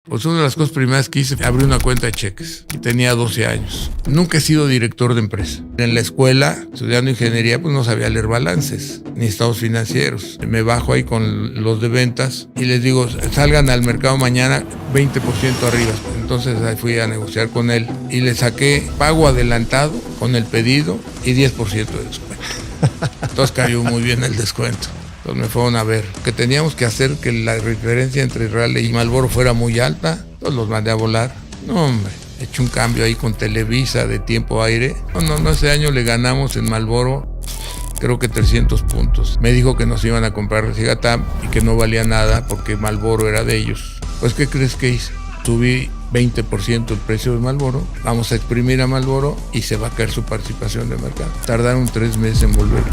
Pues una de las cosas primeras que hice fue abrir una cuenta de cheques y tenía 12 años. Nunca he sido director de empresa. En la escuela, estudiando ingeniería, pues no sabía leer balances ni estados financieros. Me bajo ahí con los de ventas y les digo, salgan al mercado mañana 20% arriba. Entonces ahí fui a negociar con él y le saqué pago adelantado con el pedido y 10% de descuento. Entonces cayó muy bien el descuento. Entonces me fueron a ver que teníamos que hacer que la diferencia entre Raleigh y Marlboro fuera muy alta. Entonces los mandé a volar. No, hombre, he hecho un cambio ahí con Televisa de tiempo aire. No, ese año le ganamos en Marlboro, creo que 300 puntos. Me dijo que nos iban a comprar Regatam y que no valía nada porque Marlboro era de ellos. Pues, ¿qué crees que hice? Subí 20% el precio de Marlboro, vamos a exprimir a Marlboro y se va a caer su participación de mercado. Tardaron 3 meses en volver.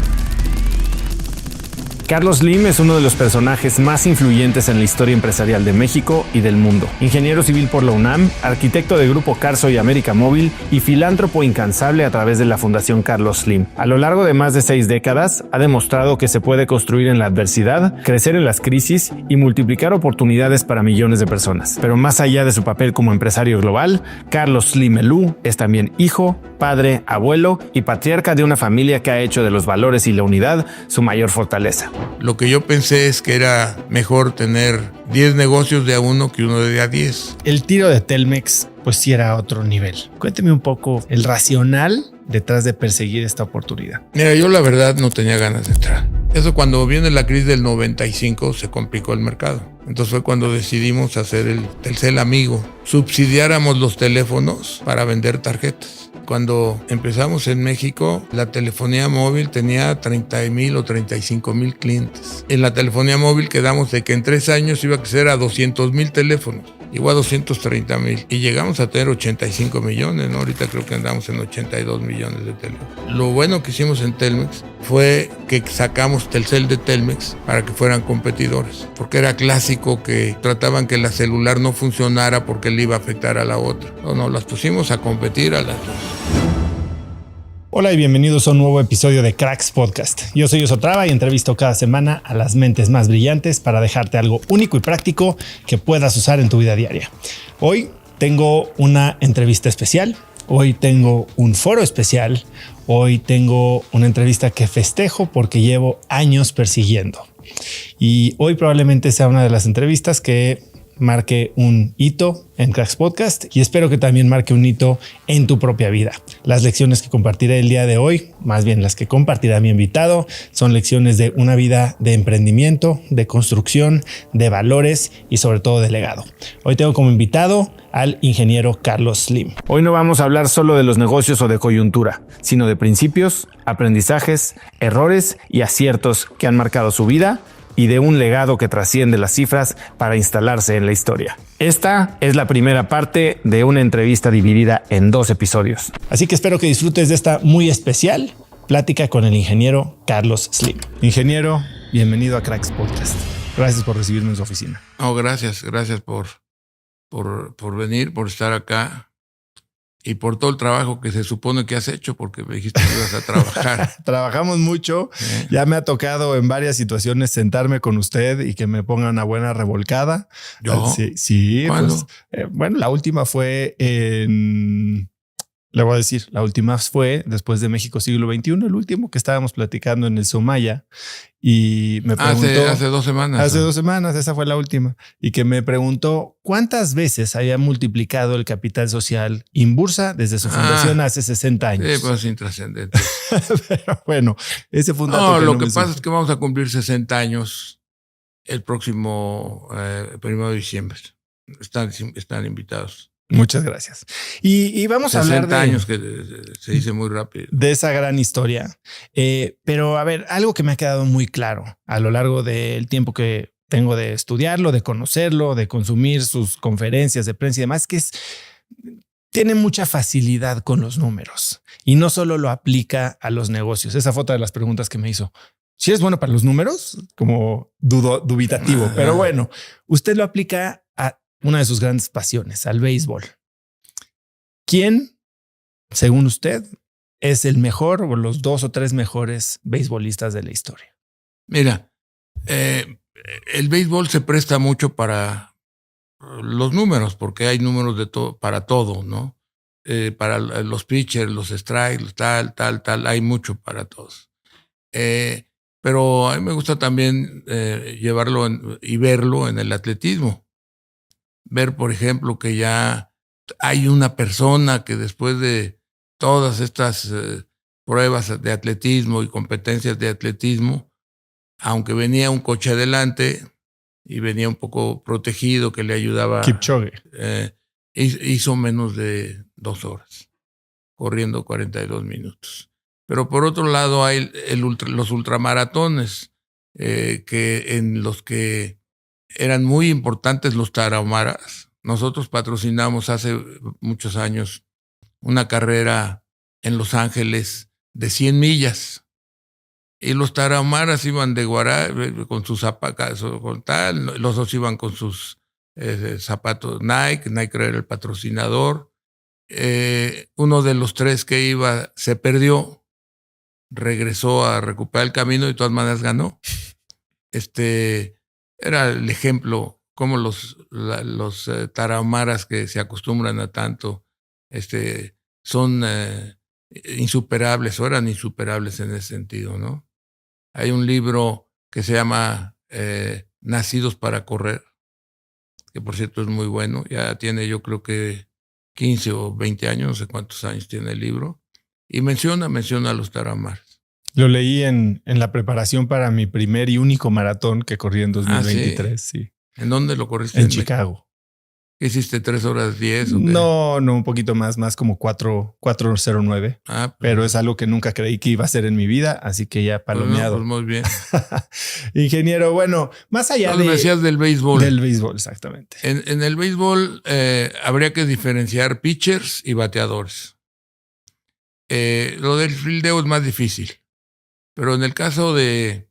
Carlos Slim es uno de los personajes más influyentes en la historia empresarial de México y del mundo. Ingeniero civil por la UNAM, arquitecto de Grupo Carso y América Móvil y filántropo incansable a través de la Fundación Carlos Slim. A lo largo de más de 6 décadas, ha demostrado que se puede construir en la adversidad, crecer en las crisis y multiplicar oportunidades para millones de personas. Pero más allá de su papel como empresario global, Carlos Slim Elú es también hijo, padre, abuelo y patriarca de una familia que ha hecho de los valores y la unidad su mayor fortaleza. Lo que yo pensé es que era mejor tener 10 negocios de a uno que uno de a 10. El tiro de Telmex, pues sí era otro nivel. Cuénteme un poco el racional detrás de perseguir esta oportunidad. Mira, yo la verdad no tenía ganas de entrar. Eso cuando viene la crisis del 95 se complicó el mercado. Entonces fue cuando decidimos hacer el Telcel Amigo. Subsidiáramos los teléfonos para vender tarjetas. Cuando empezamos en México, la telefonía móvil tenía 30,000 o 35,000 clientes. En la telefonía móvil quedamos de que en 3 años iba a crecer a 200,000 teléfonos. Llegó a 230,000 y llegamos a tener 85 millones, ¿no? Ahorita creo que andamos en 82 millones de teléfonos. Lo bueno que hicimos en Telmex fue que sacamos Telcel de Telmex para que fueran competidores, porque era clásico que trataban que la celular no funcionara porque le iba a afectar a la otra. No, las pusimos a competir a las dos. Hola y bienvenidos a un nuevo episodio de Cracks Podcast. Yo soy Osotrava y entrevisto cada semana a las mentes más brillantes para dejarte algo único y práctico que puedas usar en tu vida diaria. Hoy tengo una entrevista especial, hoy tengo un foro especial, hoy tengo una entrevista que festejo porque llevo años persiguiendo. Y hoy probablemente sea una de las entrevistas que marque un hito en Cracks Podcast y espero que también marque un hito en tu propia vida. Las lecciones que compartiré el día de hoy, más bien las que compartirá mi invitado, son lecciones de una vida de emprendimiento, de construcción, de valores y sobre todo de legado. Hoy tengo como invitado al ingeniero Carlos Slim. Hoy no vamos a hablar solo de los negocios o de coyuntura, sino de principios, aprendizajes, errores y aciertos que han marcado su vida y de un legado que trasciende las cifras para instalarse en la historia. Esta es la primera parte de una entrevista dividida en 2 episodios. Así que espero que disfrutes de esta muy especial plática con el ingeniero Carlos Slim. Ingeniero, bienvenido a Cracks Podcast. Gracias por recibirme en su oficina. Gracias por venir, por estar acá y por todo el trabajo que se supone que has hecho, porque me dijiste que ibas a trabajar. Trabajamos mucho. Ya me ha tocado en varias situaciones sentarme con usted y que me ponga una buena revolcada. ¿Yo? Sí. ¿Cuándo? Pues, bueno, la última fue en... Le voy a decir, la última fue después de México siglo XXI, el último que estábamos platicando en el Sumaya y me preguntó... Hace 2 semanas. Hace 2 semanas, esa fue la última. Y que me preguntó cuántas veces había multiplicado el capital social Inbursa desde su fundación hace 60 años. Sí, pues intrascendente. Pero bueno, ese fue un dato lo que pasa es que vamos a cumplir 60 años el próximo 1 de diciembre. Están invitados. Muchas gracias. Y vamos a hablar de 60 años que se dice muy rápido. De esa gran historia. Pero a ver, algo que me ha quedado muy claro a lo largo del tiempo que tengo de estudiarlo, de conocerlo, de consumir sus conferencias de prensa y demás, que tiene mucha facilidad con los números y no solo lo aplica a los negocios. Esa fue otra de las preguntas que me hizo. Si eres bueno para los números, como dubitativo, pero bueno, usted lo aplica a una de sus grandes pasiones, al béisbol. ¿Quién, según usted, es el mejor o los 2 o 3 mejores beisbolistas de la historia? Mira, el béisbol se presta mucho para los números, porque hay números para todo, ¿no? Para los pitchers, los strikes, tal, hay mucho para todos. Pero a mí me gusta también llevarlo y verlo en el atletismo. Ver, por ejemplo, que ya hay una persona que después de todas estas pruebas de atletismo y competencias de atletismo, aunque venía un coche adelante y venía un poco protegido que le ayudaba, Kipchoge, hizo menos de 2 horas, corriendo 42 minutos. Pero por otro lado hay los ultramaratones, que en los que eran muy importantes los tarahumaras. Nosotros patrocinamos hace muchos años una carrera en Los Ángeles de 100 millas. Y los tarahumaras iban de guará con sus zapatos, con tal. Los dos iban con sus zapatos Nike. Nike era el patrocinador. Uno de los 3 que iba se perdió. Regresó a recuperar el camino y de todas maneras ganó. Era el ejemplo, como los tarahumaras que se acostumbran a tanto, son insuperables, o eran insuperables en ese sentido, ¿no? Hay un libro que se llama Nacidos para Correr, que por cierto es muy bueno, ya tiene yo creo que 15 o 20 años, no sé cuántos años tiene el libro, y menciona a los tarahumaras. Lo leí en la preparación para mi primer y único maratón que corrí en 2023. Sí. ¿En dónde lo corriste? En Chicago. ¿Qué hiciste? ¿3 horas 10? ¿O qué? No, un poquito más como 4:09. Pero es algo que nunca creí que iba a hacer en mi vida, así que ya palomeado. Pues muy bien. Ingeniero, bueno, más allá me decías del béisbol. Del béisbol, exactamente. En el béisbol habría que diferenciar pitchers y bateadores. Lo del fildeo es más difícil. Pero en el caso de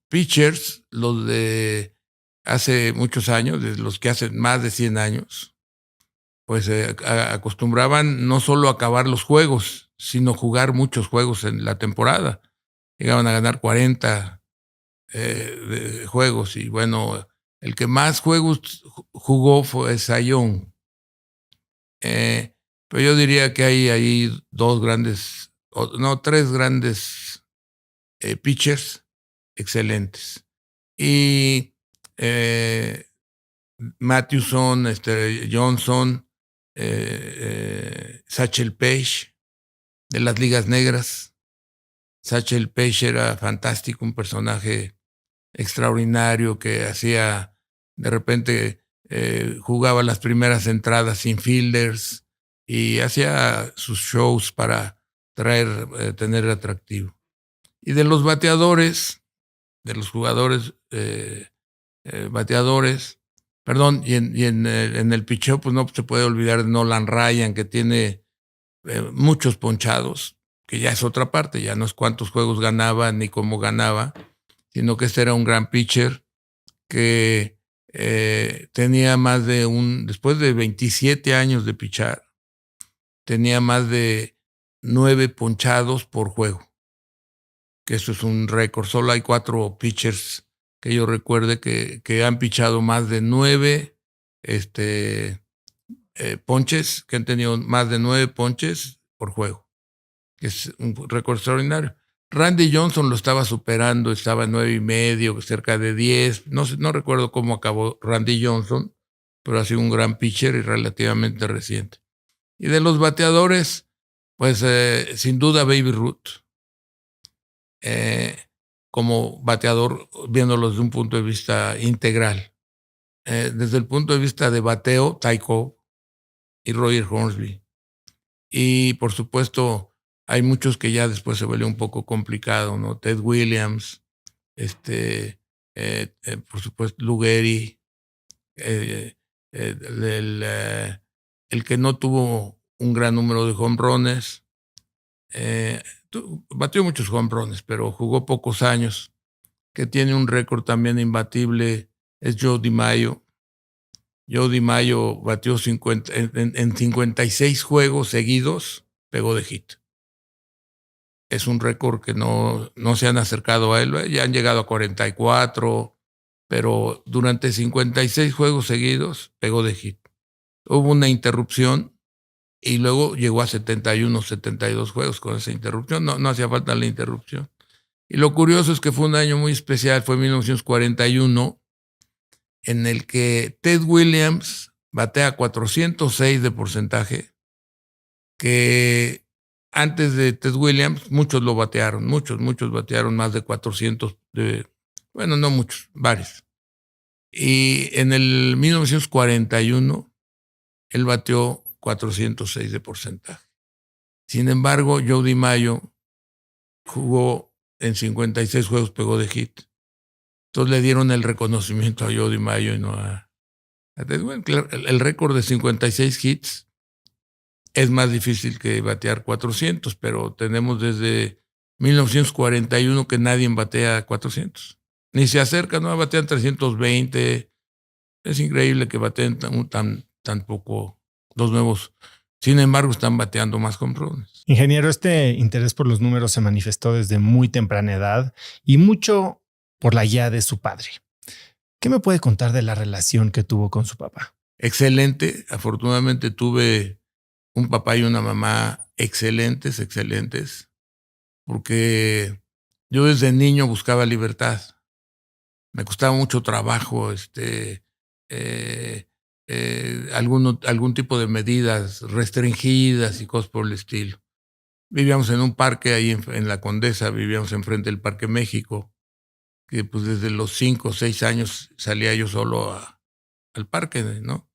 pitchers, los de hace muchos años, de los que hacen más de 100 años, pues acostumbraban no solo a acabar los juegos, sino jugar muchos juegos en la temporada. Llegaban a ganar 40 juegos y bueno, el que más juegos jugó fue Cy Young. Pero yo diría que hay ahí 3 grandes pitchers excelentes. Y Mathewson, Johnson, Satchel Paige, de las ligas negras. Satchel Paige era fantástico, un personaje extraordinario que hacía, de repente jugaba las primeras entradas sin fielders y hacía sus shows para tener atractivo. Y de los bateadores, de los jugadores bateadores, perdón, y en el picheo, pues no se puede olvidar de Nolan Ryan, que tiene muchos ponchados, que ya es otra parte, ya no es cuántos juegos ganaba ni cómo ganaba, sino que este era un gran pitcher que tenía más de después de 27 años de pichar, tenía más de 9 ponchados por juego, que eso es un récord. Solo hay 4 pitchers que yo recuerde que han pichado más de 9 ponches, que han tenido más de 9 ponches por juego, que es un récord extraordinario. Randy Johnson lo estaba superando, estaba en 9.5, cerca de 10. No recuerdo cómo acabó Randy Johnson, pero ha sido un gran pitcher y relativamente reciente. Y de los bateadores, pues sin duda Baby Ruth. Como bateador, viéndolo desde un punto de vista integral. Desde el punto de vista de bateo, Ty Cobb y Roger Hornsby. Y por supuesto, hay muchos que ya después se vuelve un poco complicado, ¿no? Ted Williams, por supuesto, Lou Gehrig, el que no tuvo un gran número de jonrones, batió muchos jonrones, pero jugó pocos años, que tiene un récord también imbatible, es Joe DiMaggio. Joe DiMaggio batió en 56 juegos seguidos, pegó de hit. Es un récord que no se han acercado a él, ya han llegado a 44, pero durante 56 juegos seguidos pegó de hit. Hubo una interrupción y luego llegó a 71, 72 juegos con esa interrupción. No hacía falta la interrupción. Y lo curioso es que fue un año muy especial, fue 1941, en el que Ted Williams batea 406 de porcentaje, que antes de Ted Williams muchos lo batearon, muchos batearon más de 400, bueno, no muchos, varios. Y en el 1941 él bateó 406 de porcentaje. Sin embargo, Joe DiMaggio jugó en 56 juegos, pegó de hit. Entonces le dieron el reconocimiento a Joe DiMaggio y no a Ted Williams. Claro, el récord de 56 hits es más difícil que batear 400, pero tenemos desde 1941 que nadie batea 400. Ni se acerca, no batean 320. Es increíble que bateen tan poco los nuevos. Sin embargo, están bateando más comprones. Ingeniero, este interés por los números se manifestó desde muy temprana edad y mucho por la guía de su padre. ¿Qué me puede contar de la relación que tuvo con su papá? Excelente. Afortunadamente tuve un papá y una mamá excelentes, porque yo desde niño buscaba libertad. Me costaba mucho trabajo algún tipo de medidas restringidas y cosas por el estilo. Vivíamos en un parque ahí en La Condesa, vivíamos enfrente del Parque México, que pues desde los 5 o 6 años salía yo solo al parque, ¿no?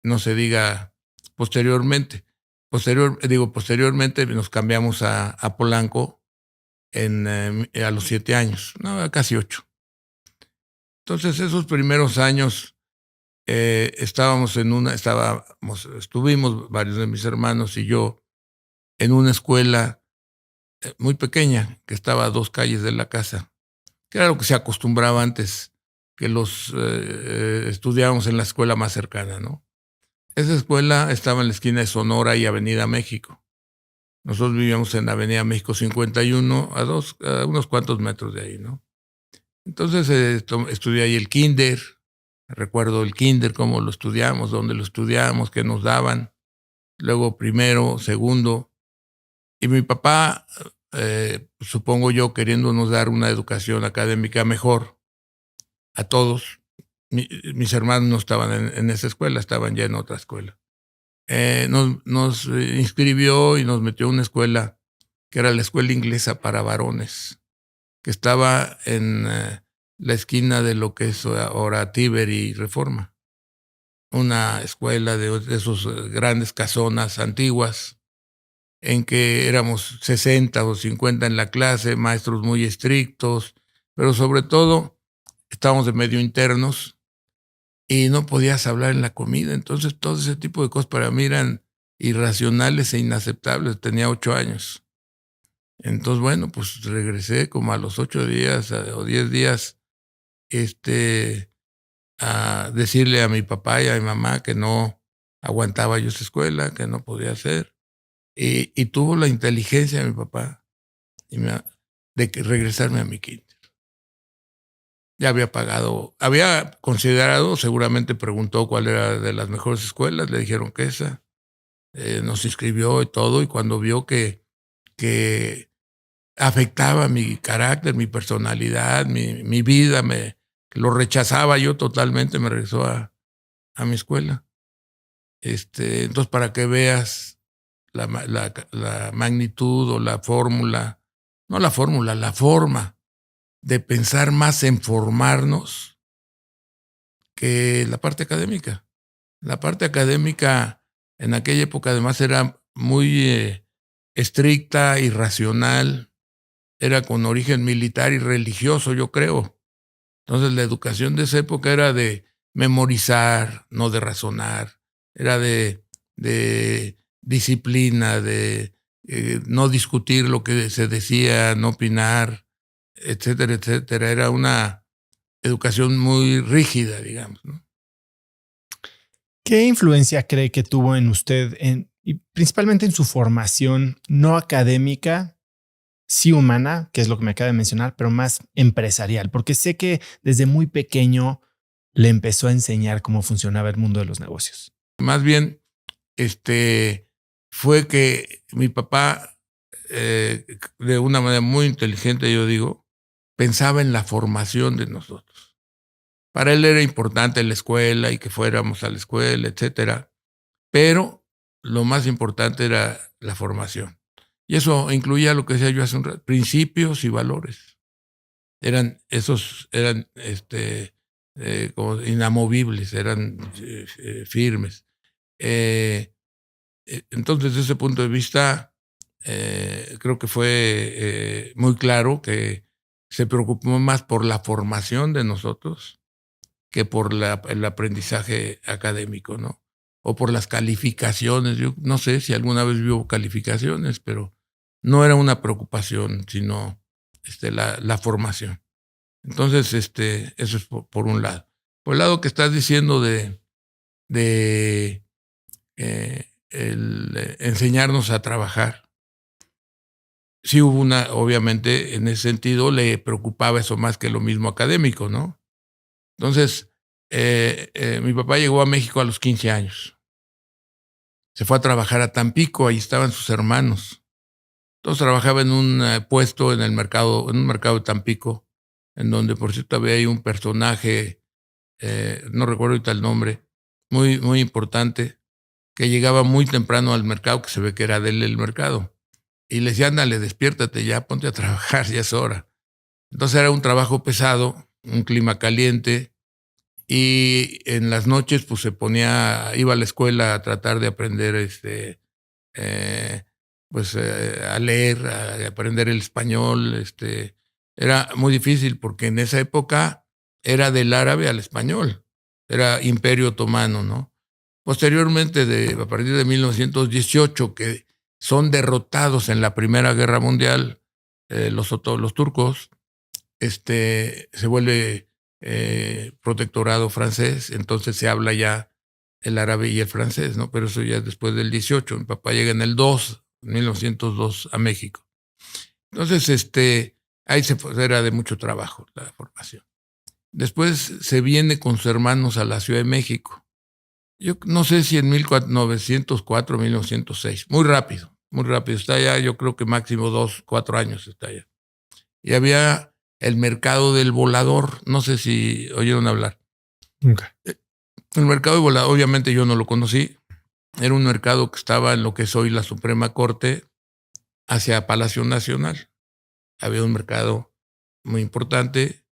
No se diga posteriormente. Posteriormente nos cambiamos a Polanco a los 7 años, no, casi 8. Entonces esos primeros años estuvimos varios de mis hermanos y yo en una escuela muy pequeña que estaba a 2 calles de la casa, que era lo que se acostumbraba antes, que los estudiábamos en la escuela más cercana, ¿no? Esa escuela estaba en la esquina de Sonora y Avenida México. Nosotros vivíamos en Avenida México 51, a unos cuantos metros de ahí, ¿no? Entonces estudié ahí el kinder. Recuerdo el kinder, cómo lo estudiamos, dónde lo estudiamos, qué nos daban. Luego primero, segundo. Y mi papá, supongo yo, queriéndonos dar una educación académica mejor a todos. Mis hermanos no estaban en esa escuela, estaban ya en otra escuela. Nos inscribió y nos metió a una escuela que era la escuela inglesa para varones, que estaba en la esquina de lo que es ahora Tíber y Reforma. Una escuela de esos grandes casonas antiguas, en que éramos 60 o 50 en la clase, maestros muy estrictos, pero sobre todo estábamos de medio internos y no podías hablar en la comida. Entonces todo ese tipo de cosas para mí eran irracionales e inaceptables. Tenía 8 años. Entonces, bueno, pues regresé como a los 8 días o 10 días a decirle a mi papá y a mi mamá que no aguantaba yo esa escuela, que no podía hacer. Y tuvo la inteligencia de mi papá de regresarme a mi kinder. Ya había considerado, seguramente preguntó cuál era de las mejores escuelas, le dijeron que esa. Nos inscribió y todo, y cuando vio que afectaba mi carácter, mi personalidad, mi vida, que lo rechazaba yo totalmente, me regresó a mi escuela. Entonces, para que veas la magnitud o la fórmula, no la fórmula, la forma de pensar más en formarnos que la parte académica. La parte académica en aquella época además era muy estricta, irracional, era con origen militar y religioso, yo creo. Entonces la educación de esa época era de memorizar, no de razonar, era de disciplina, de no discutir lo que se decía, no opinar, etcétera, etcétera. Era una educación muy rígida, digamos, ¿no? ¿Qué influencia cree que tuvo en usted y principalmente en su formación no académica sí humana, que es lo que me acaba de mencionar, pero más empresarial, porque sé que desde muy pequeño le empezó a enseñar cómo funcionaba el mundo de los negocios. Más bien, fue que mi papá, de una manera muy inteligente, yo digo, pensaba en la formación de nosotros. Para él era importante la escuela y que fuéramos a la escuela, etcétera, pero lo más importante era la formación. Y eso incluía lo que decía yo hace un rato, principios y valores. Eran como inamovibles, eran firmes. Entonces, desde ese punto de vista, creo que fue muy claro que se preocupó más por la formación de nosotros que por el aprendizaje académico, ¿no? O por las calificaciones. Yo no sé si alguna vez vio calificaciones, pero no era una preocupación, sino la formación. Entonces, eso es por un lado. Por el lado que estás diciendo de enseñarnos a trabajar, sí hubo obviamente, en ese sentido, le preocupaba eso más que lo mismo académico, ¿no? Entonces, mi papá llegó a México a los 15 años. Se fue a trabajar a Tampico, ahí estaban sus hermanos. Entonces trabajaba en un puesto en un mercado de Tampico, en donde, por cierto, había ahí un personaje, no recuerdo ahorita el nombre, muy, muy importante, que llegaba muy temprano al mercado, que se ve que era de él el mercado. Y le decía, ándale, despiértate ya, ponte a trabajar, ya es hora. Entonces era un trabajo pesado, un clima caliente, y en las noches pues iba a la escuela a tratar de aprender a leer, a aprender el español. Era muy difícil porque en esa época era del árabe al español, era Imperio Otomano, ¿no? Posteriormente, a partir de 1918, que son derrotados en la Primera Guerra Mundial, los turcos, se vuelve protectorado francés, entonces se habla ya el árabe y el francés, ¿no? Pero eso ya es después del 18. Mi papá llega en el 1902 a México. Entonces, ahí era de mucho trabajo la formación. Después se viene con sus hermanos a la Ciudad de México. Yo no sé si en 1904 o 1906. Muy rápido. Está allá, yo creo que máximo 4 años está allá. Y había el mercado del Volador. No sé si oyeron hablar. Okay. El mercado del Volador, obviamente yo no lo conocí. Era un mercado que estaba en lo que es hoy la Suprema Corte, hacia Palacio Nacional. Había un mercado muy importante.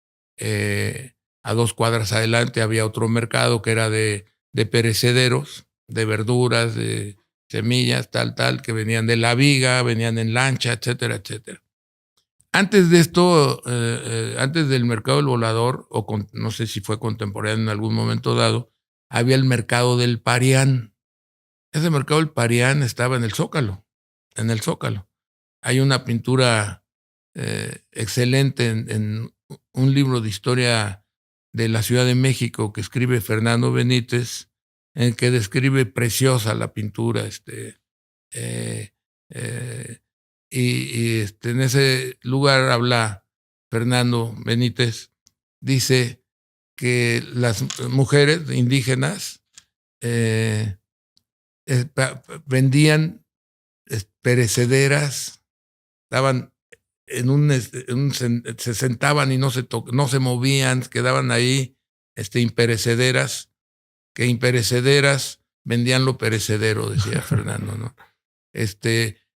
A 2 cuadras adelante había otro mercado que era de perecederos, de verduras, de semillas, tal, que venían de la viga, venían en lancha, etcétera, etcétera. Antes de esto, antes del mercado del Volador, no sé si fue contemporáneo en algún momento dado, había el mercado del Parián. Ese mercado del Parián estaba en el Zócalo. Hay una pintura excelente en un libro de historia de la Ciudad de México que escribe Fernando Benítez, en que describe preciosa la pintura, en ese lugar habla Fernando Benítez, dice que las mujeres indígenas vendían perecederas, estaban se sentaban y no se movían, quedaban ahí imperecederas, que imperecederas vendían lo perecedero, decía Fernando, ¿no?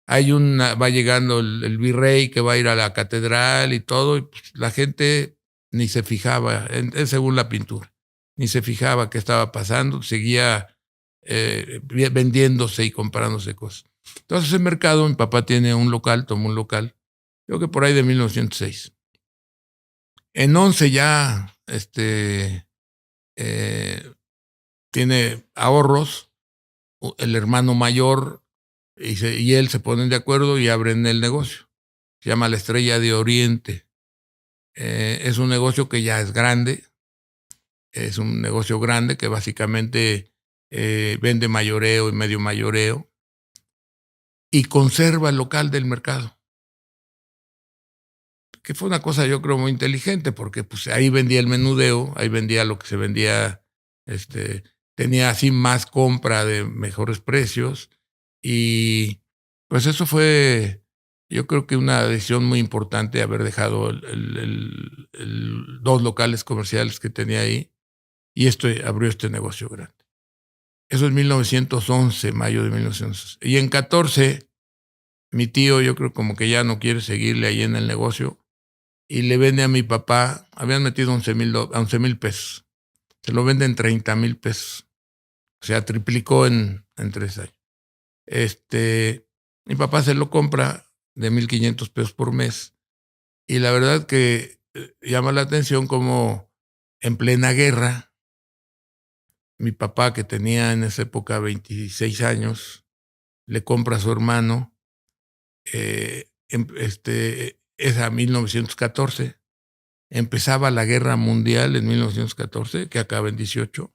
Va llegando el virrey que va a ir a la catedral y todo, y pues la gente ni se fijaba, según la pintura, ni se fijaba qué estaba pasando, seguía vendiéndose y comprándose cosas. Entonces el mercado, mi papá tomó un local, creo que por ahí de 1906. En 11 ya tiene ahorros, el hermano mayor y él se ponen de acuerdo y abren el negocio. Se llama La Estrella de Oriente. Es un negocio que ya es grande. Es un negocio grande que básicamente vende mayoreo y medio mayoreo y conserva el local del mercado. que fue una cosa yo creo muy inteligente, porque pues ahí vendía el menudeo, ahí vendía lo que se vendía, tenía así más compra de mejores precios, y pues eso fue, yo creo que una decisión muy importante, haber dejado dos locales comerciales que tenía ahí, y abrió este negocio grande. Eso es 1911, mayo de 1911. Y en 14, mi tío, yo creo como que ya no quiere seguirle ahí en el negocio, y le vende a mi papá, habían metido 11,000 pesos. Se lo venden 30,000 pesos. O sea, triplicó en 3 años. Mi papá se lo compra de 1,500 pesos por mes. Y la verdad que llama la atención como en plena guerra, mi papá, que tenía en esa época 26 años, le compra a su hermano, es a 1914. Empezaba la guerra mundial en 1914, que acaba en 18.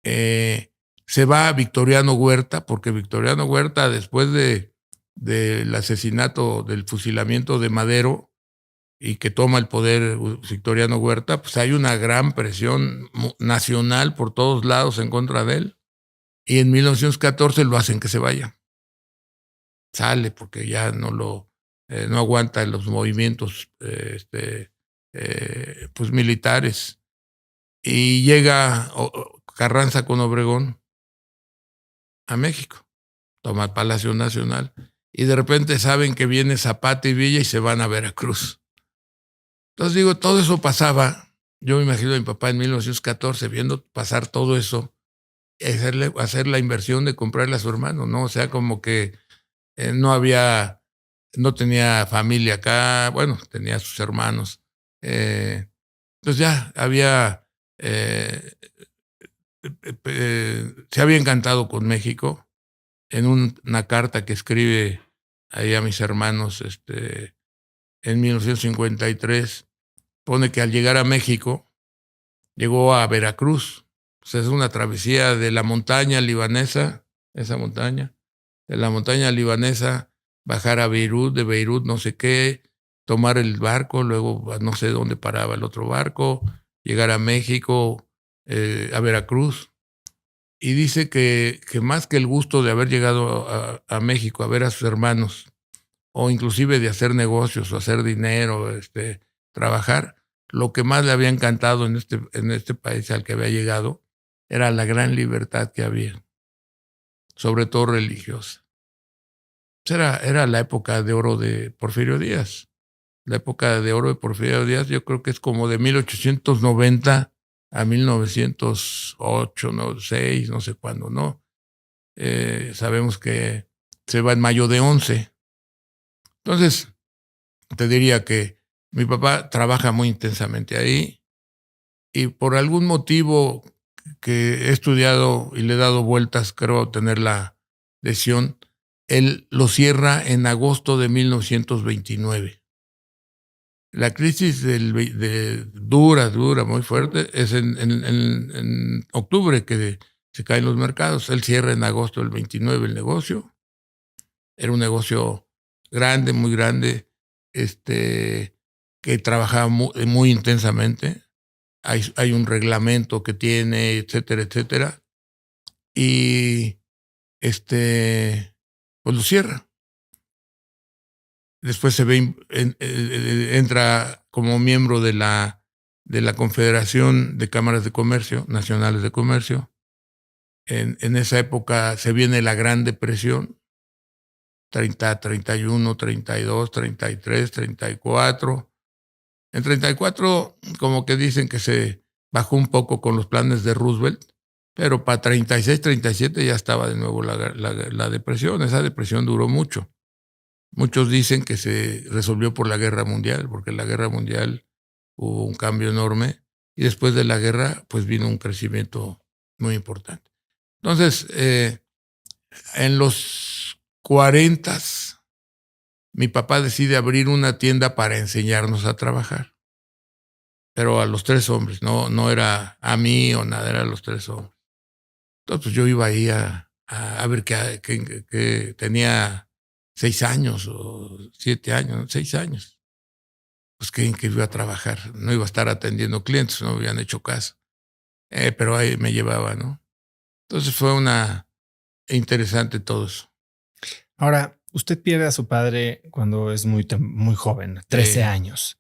Se va a Victoriano Huerta, porque Victoriano Huerta, después del asesinato, del fusilamiento de Madero, y que toma el poder Victoriano Huerta, pues hay una gran presión nacional por todos lados en contra de él. Y en 1914 lo hacen que se vaya. Sale porque ya no aguanta los movimientos pues militares. Y llega Carranza con Obregón a México, toma el Palacio Nacional, y de repente saben que viene Zapata y Villa y se van a Veracruz. Entonces digo, todo eso pasaba. Yo me imagino a mi papá en 1914 viendo pasar todo eso, hacer la inversión de comprarle a su hermano, ¿no? O sea, como que no tenía familia acá, bueno, tenía sus hermanos. Entonces ya se había encantado con México. En una carta que escribe ahí a mis hermanos en 1953, pone que al llegar a México llegó a Veracruz. O sea, es una travesía de la montaña libanesa, esa montaña, de la montaña libanesa, bajar a Beirut, de Beirut no sé qué, tomar el barco, luego no sé dónde paraba el otro barco, llegar a México, a Veracruz. Y dice que más que el gusto de haber llegado a México a ver a sus hermanos, o inclusive de hacer negocios o hacer dinero, trabajar, lo que más le había encantado en este país al que había llegado era la gran libertad que había, sobre todo religiosa. Pues era la época de oro de Porfirio Díaz. La época de oro de Porfirio Díaz yo creo que es como de 1890 a 1908, no, 6, no sé cuándo, ¿no? Sabemos que se va en mayo de 11. Entonces, te diría que mi papá trabaja muy intensamente ahí, y por algún motivo que he estudiado y le he dado vueltas, creo tener la decisión, él lo cierra en agosto de 1929. La crisis dura, muy fuerte, es en octubre que se caen los mercados. Él cierra en agosto del 29 el negocio. Era un negocio grande, muy grande, que trabajaba muy intensamente. Hay un reglamento que tiene, etcétera, etcétera. Y pues lo cierra. Después entra como miembro de la Confederación de Cámaras de Comercio, Nacionales de Comercio. En esa época se viene la Gran Depresión, 30, 31, 32, 33, 34. En 34 como que dicen que se bajó un poco con los planes de Roosevelt, pero para 36, 37 ya estaba de nuevo la depresión. Esa depresión duró mucho. Muchos dicen que se resolvió por la Guerra Mundial, porque en la Guerra Mundial hubo un cambio enorme, y después de la guerra pues vino un crecimiento muy importante. Entonces, en los 40, mi papá decide abrir una tienda para enseñarnos a trabajar, pero a los 3 hombres, no era a mí o nada, era a los 3 hombres. Entonces pues, yo iba ahí a ver que tenía 6 años o 7 años, 6 años. pues creen que iba a trabajar, no iba a estar atendiendo clientes, no me habían hecho caso. Pero ahí me llevaba, ¿no? Entonces fue interesante todo eso. Ahora, usted pierde a su padre cuando es muy joven, 13 años.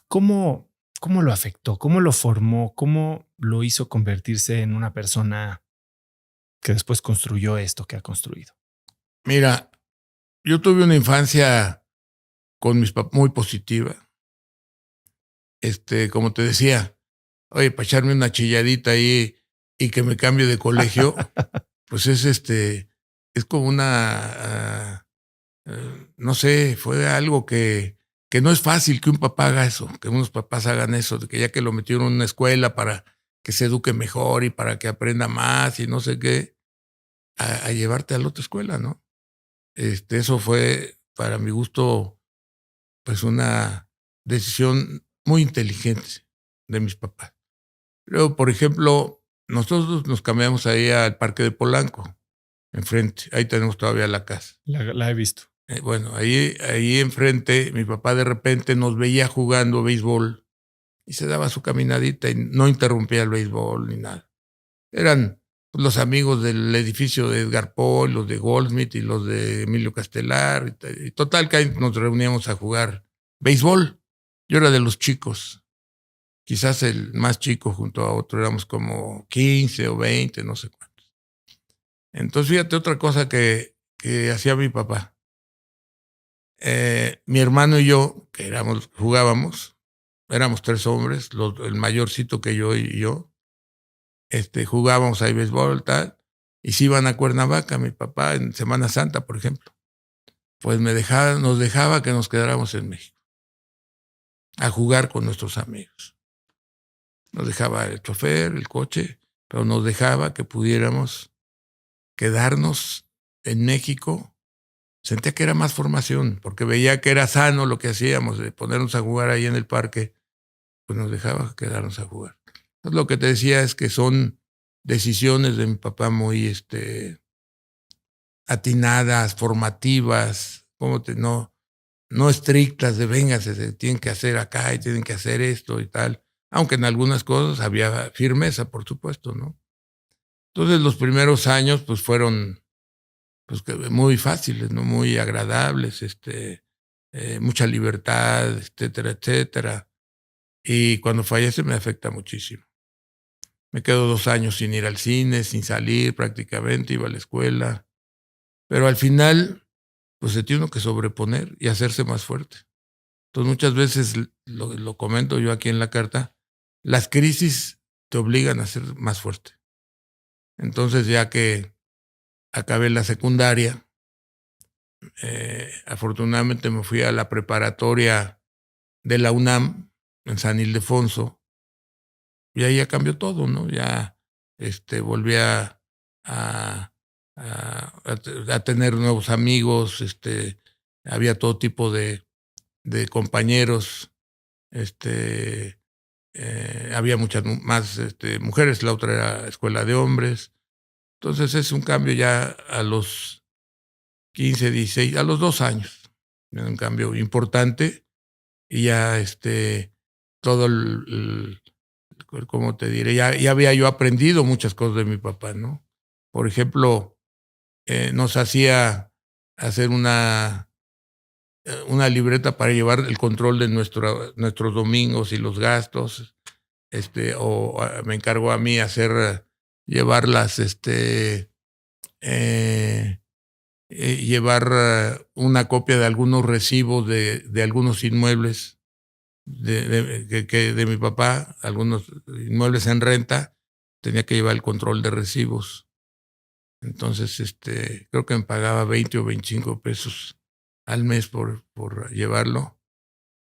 ¿Cómo lo afectó? ¿Cómo lo formó? ¿Cómo lo hizo convertirse en una persona que después construyó esto que ha construido? Mira, yo tuve una infancia con mis papás muy positiva. Como te decía, oye, para echarme una chilladita ahí y que me cambie de colegio, pues es como una, no sé, fue algo que no es fácil que un papá haga eso, que unos papás hagan eso, de que ya que lo metieron en una escuela para que se eduque mejor y para que aprenda más y no sé qué, a llevarte a la otra escuela, ¿no? Eso fue, para mi gusto, pues una decisión muy inteligente de mis papás. Luego, por ejemplo, nosotros nos cambiamos ahí al Parque de Polanco, enfrente. Ahí tenemos todavía la casa. La he visto. Bueno, ahí enfrente, mi papá de repente nos veía jugando béisbol y se daba su caminadita y no interrumpía el béisbol ni nada. Eran los amigos del edificio de Edgar Poe, los de Goldsmith y los de Emilio Castelar. Y total que ahí nos reuníamos a jugar béisbol. Yo era de los chicos, quizás el más chico junto a otro, éramos como 15 o 20, no sé cuántos. Entonces fíjate otra cosa que hacía mi papá. Mi hermano y yo, que jugábamos, éramos 3 hombres, el mayorcito que yo y yo, jugábamos ahí béisbol, tal, y se iban a Cuernavaca, mi papá, en Semana Santa, por ejemplo. Pues nos dejaba que nos quedáramos en México a jugar con nuestros amigos. Nos dejaba el chofer, el coche, pero nos dejaba que pudiéramos quedarnos en México. Sentía que era más formación, porque veía que era sano lo que hacíamos, de ponernos a jugar ahí en el parque, pues nos dejaba quedarnos a jugar. Entonces, lo que te decía es que son decisiones de mi papá muy atinadas, formativas, no estrictas de venga, se tienen que hacer acá y tienen que hacer esto y tal, aunque en algunas cosas había firmeza, por supuesto, ¿no? Entonces los primeros años pues fueron pues muy fáciles, ¿no? Muy agradables, mucha libertad, etcétera, etcétera. Y cuando fallece me afecta muchísimo. Me quedo 2 años sin ir al cine, sin salir prácticamente, iba a la escuela. Pero al final, pues se tiene uno que sobreponer y hacerse más fuerte. Entonces muchas veces, lo comento yo aquí en la carta, las crisis te obligan a ser más fuerte. Entonces ya que acabé la secundaria, afortunadamente me fui a la preparatoria de la UNAM en San Ildefonso y ahí ya cambió todo, ¿no? Ya volví a tener nuevos amigos, había todo tipo de compañeros, había muchas más mujeres, la otra era escuela de hombres. Entonces es un cambio ya a los 15, 16, a los 2 años. Un cambio importante y ya todo ¿cómo te diré? Ya había yo aprendido muchas cosas de mi papá, ¿no? Por ejemplo, nos hacía hacer una libreta para llevar el control de nuestros domingos y los gastos, me encargó a mí llevarlas, llevar una copia de algunos recibos de algunos inmuebles de mi papá, algunos inmuebles en renta, tenía que llevar el control de recibos. Entonces, creo que me pagaba 20 o 25 pesos al mes por llevarlo.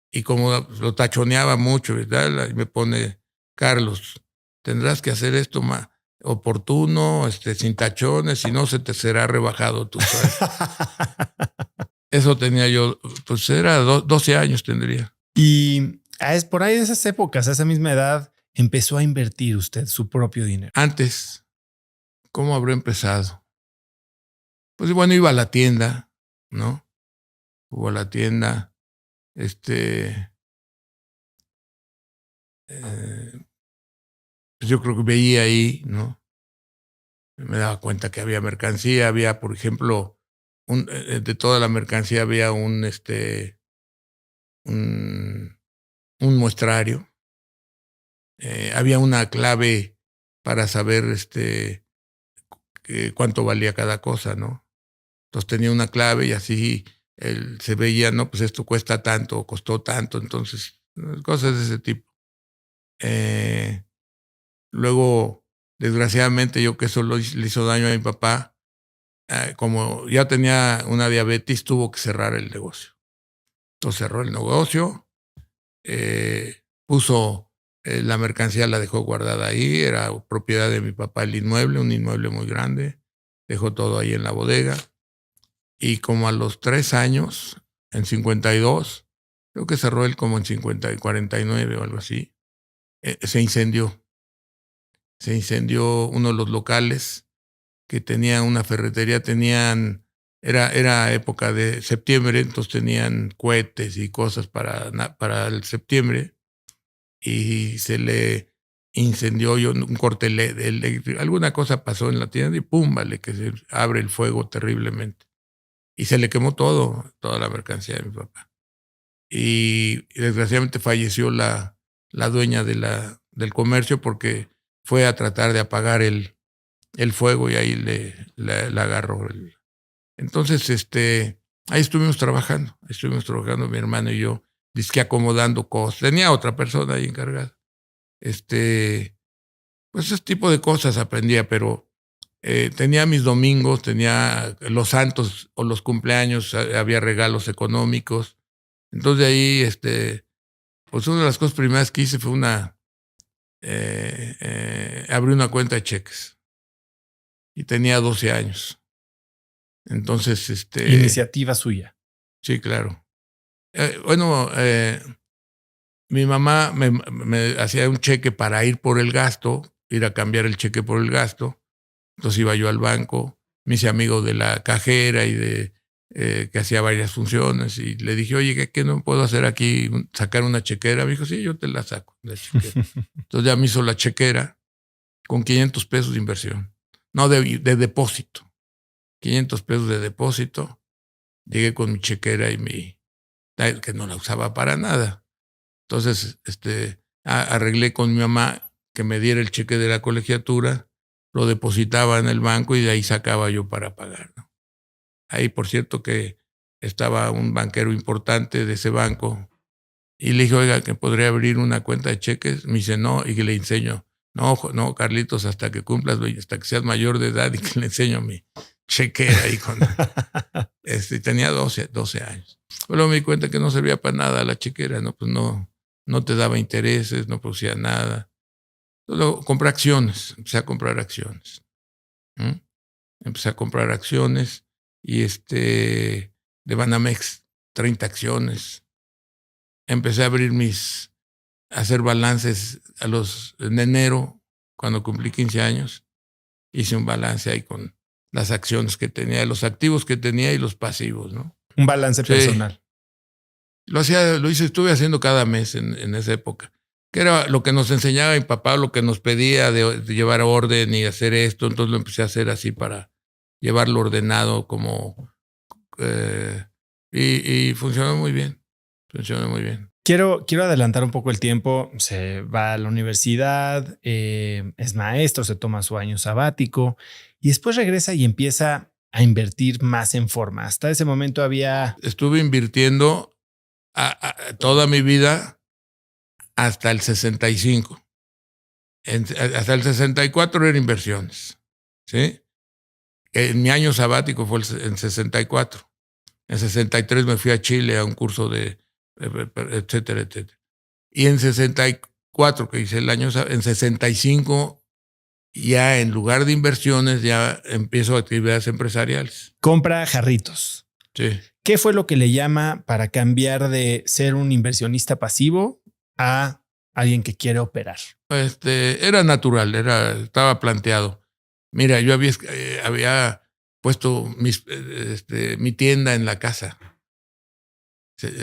Y como lo tachoneaba mucho, ¿verdad? Y me pone, Carlos, tendrás que hacer esto más oportuno, sin tachones, si no se te será rebajado tu sueldo. Eso tenía yo, pues era 12 años tendría. Y por ahí de esas épocas, a esa misma edad, empezó a invertir usted su propio dinero. Antes, ¿cómo habré empezado? Pues bueno, iba a la tienda, ¿no? Iba a la tienda, pues yo creo que veía ahí, ¿no? Me daba cuenta que había mercancía, había, por ejemplo, de toda la mercancía había un, un muestrario. Había una clave para saber cuánto valía cada cosa, ¿no? Entonces tenía una clave y así se veía, no, pues esto cuesta tanto, costó tanto, entonces, cosas de ese tipo. Luego, desgraciadamente, yo que eso le hizo daño a mi papá, como ya tenía una diabetes, tuvo que cerrar el negocio. Entonces cerró el negocio, puso la mercancía, la dejó guardada ahí, era propiedad de mi papá el inmueble, un inmueble muy grande, dejó todo ahí en la bodega. Y como a los 3 años, en 52, creo que cerró él como en 50 y 49 o algo así, se incendió. Se incendió uno de los locales que tenía una ferretería, era época de septiembre, entonces tenían cohetes y cosas para el septiembre, y se le incendió un corte eléctrico, alguna cosa pasó en la tienda y pum, vale, que se abre el fuego terriblemente. Y se le quemó toda la mercancía de mi papá. Y desgraciadamente falleció la dueña del comercio porque fue a tratar de apagar el fuego y ahí le agarró. Entonces, ahí estuvimos trabajando mi hermano y yo, dizque acomodando cosas. Tenía otra persona ahí encargada. Pues ese tipo de cosas aprendía, pero tenía mis domingos, tenía los santos o los cumpleaños, había regalos económicos. Entonces de ahí, pues una de las cosas primeras que hice fue abrí una cuenta de cheques y tenía 12 años. Entonces, Iniciativa suya. sí, claro. Bueno, mi mamá me hacía un cheque para ir por el gasto, ir a cambiar el cheque por el gasto. Entonces iba yo al banco, me hice amigo de la cajera y que hacía varias funciones, y le dije, oye, ¿qué no puedo hacer aquí? ¿Sacar una chequera? Me dijo, sí, yo te la saco, la chequera. Entonces ya me hizo la chequera con 500 pesos de inversión. No, de depósito. 500 pesos de depósito. Llegué con mi chequera que no la usaba para nada. Entonces, arreglé con mi mamá que me diera el cheque de la colegiatura, lo depositaba en el banco y de ahí sacaba yo para pagar, ¿no? Ahí, por cierto, que estaba un banquero importante de ese banco y le dije, oiga, que podría abrir una cuenta de cheques. Me dice, no, y que le enseño. No, Carlitos, hasta que cumplas, hasta que seas mayor de edad, y que le enseño mi chequera ahí con... tenía 12 años. Luego me di cuenta que no servía para nada la chequera, ¿no? Pues no te daba intereses, no producía nada. Luego compré acciones, empecé a comprar acciones. Empecé a comprar acciones y de Banamex, 30 acciones. Empecé a hacer balances en enero, cuando cumplí 15 años. Hice un balance ahí con las acciones que tenía, los activos que tenía y los pasivos, ¿no? Un balance personal. Estuve haciendo cada mes en esa época, que era lo que nos enseñaba mi papá, lo que nos pedía de llevar orden y hacer esto. Entonces lo empecé a hacer así para llevarlo ordenado y funcionó muy bien. Quiero adelantar un poco el tiempo. Se va a la universidad, es maestro, se toma su año sabático y después regresa y empieza a invertir más en forma. Hasta ese momento estuve invirtiendo toda mi vida hasta el 65. Hasta el 64 eran inversiones, ¿sí? En mi año sabático fue en 64. En 63 me fui a Chile a un curso etcétera, etcétera. Y en 64, que hice el año, en 65, ya en lugar de inversiones, ya empiezo actividades empresariales. Compra jarritos. Sí. ¿Qué fue lo que le llama para cambiar de ser un inversionista pasivo a alguien que quiere operar? Era natural, estaba planteado. Mira, yo había puesto mi tienda en la casa.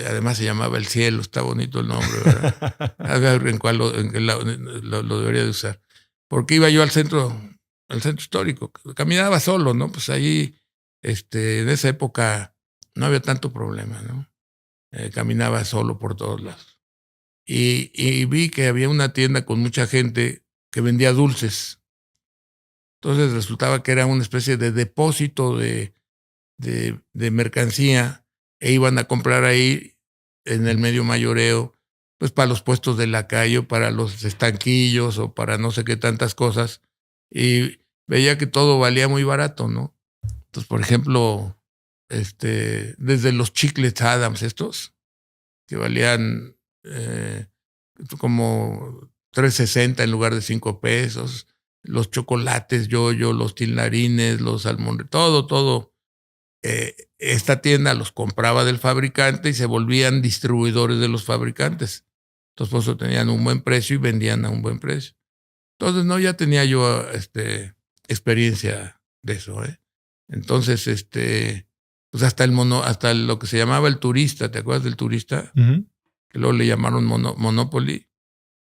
Además se llamaba El Cielo, está bonito el nombre, ¿verdad? A ver en cuál lo debería de usar. Porque iba yo al centro histórico, caminaba solo, ¿no? Pues ahí, en esa época no había tanto problema, ¿no? Caminaba solo por todos lados. Y vi que había una tienda con mucha gente que vendía dulces. Entonces resultaba que era una especie de depósito de mercancía, e iban a comprar ahí en el medio mayoreo, pues para los puestos de lacayo, para los estanquillos o para no sé qué tantas cosas. Y veía que todo valía muy barato, ¿no? Entonces, por ejemplo, desde los chicles Adams estos, que valían como $3.60 en lugar de $5, los chocolates Yoyo, los tinlarines, los almondres, todo. Esta tienda los compraba del fabricante y se volvían distribuidores de los fabricantes. Entonces, por eso tenían un buen precio y vendían a un buen precio. Entonces, no, ya tenía yo experiencia de eso, ¿eh? Entonces, pues hasta lo que se llamaba el turista, ¿te acuerdas del turista? Uh-huh. Que luego le llamaron Monopoly.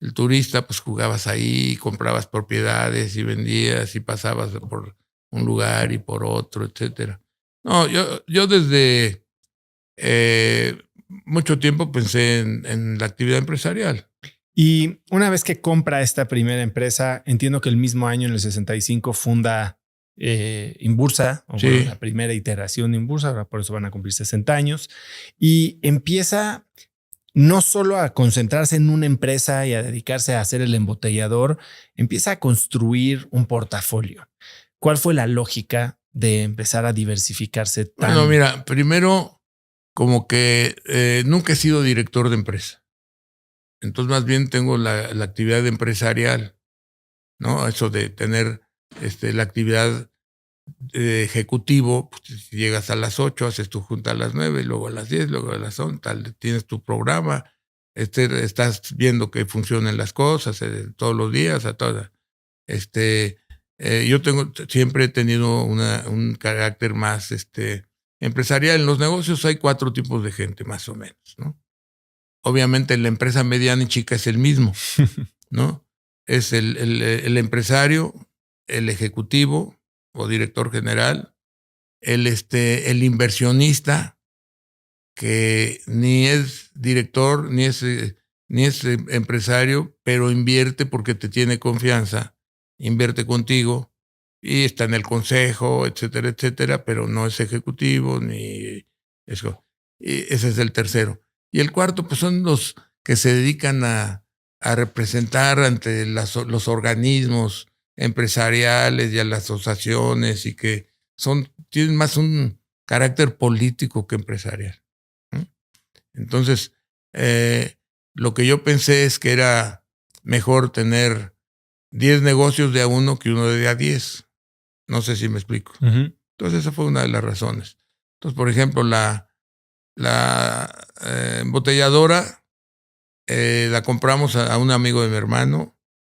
El turista, pues jugabas ahí, comprabas propiedades y vendías y pasabas por un lugar y por otro, etcétera. No, yo desde mucho tiempo pensé en la actividad empresarial. Y una vez que compra esta primera empresa, entiendo que el mismo año, en el 65, funda Inbursa, o Sí. bueno, la primera iteración de Inbursa, ahora por eso van a cumplir 60 años, y empieza no solo a concentrarse en una empresa y a dedicarse a ser el embotellador, empieza a construir un portafolio. ¿Cuál fue la lógica de empezar a diversificarse tan? Bueno, mira, primero, como que nunca he sido director de empresa. Entonces, más bien tengo la actividad empresarial, ¿no? Eso de tener la actividad ejecutivo, pues, si llegas a las 8, haces tu junta a las 9, luego a las 10, luego a las 11, tienes tu programa, estás viendo que funcionen las cosas todos los días, a todas. Yo siempre he tenido un carácter más empresarial. En los negocios hay 4 tipos de gente, más o menos, ¿no? Obviamente la empresa mediana y chica es el mismo, ¿no? Es el empresario, el ejecutivo o director general, el inversionista, que ni es director ni es empresario, pero invierte porque te tiene confianza, invierte contigo y está en el consejo, etcétera, etcétera, pero no es ejecutivo ni eso. Y ese es el tercero. Y el cuarto, pues son los que se dedican a representar ante los organismos empresariales y a las asociaciones, y que tienen más un carácter político que empresarial. Entonces, lo que yo pensé es que era mejor tener 10 negocios de a uno que uno de a 10. No sé si me explico. Uh-huh. Entonces, esa fue una de las razones. Entonces, por ejemplo, la embotelladora la compramos a un amigo de mi hermano.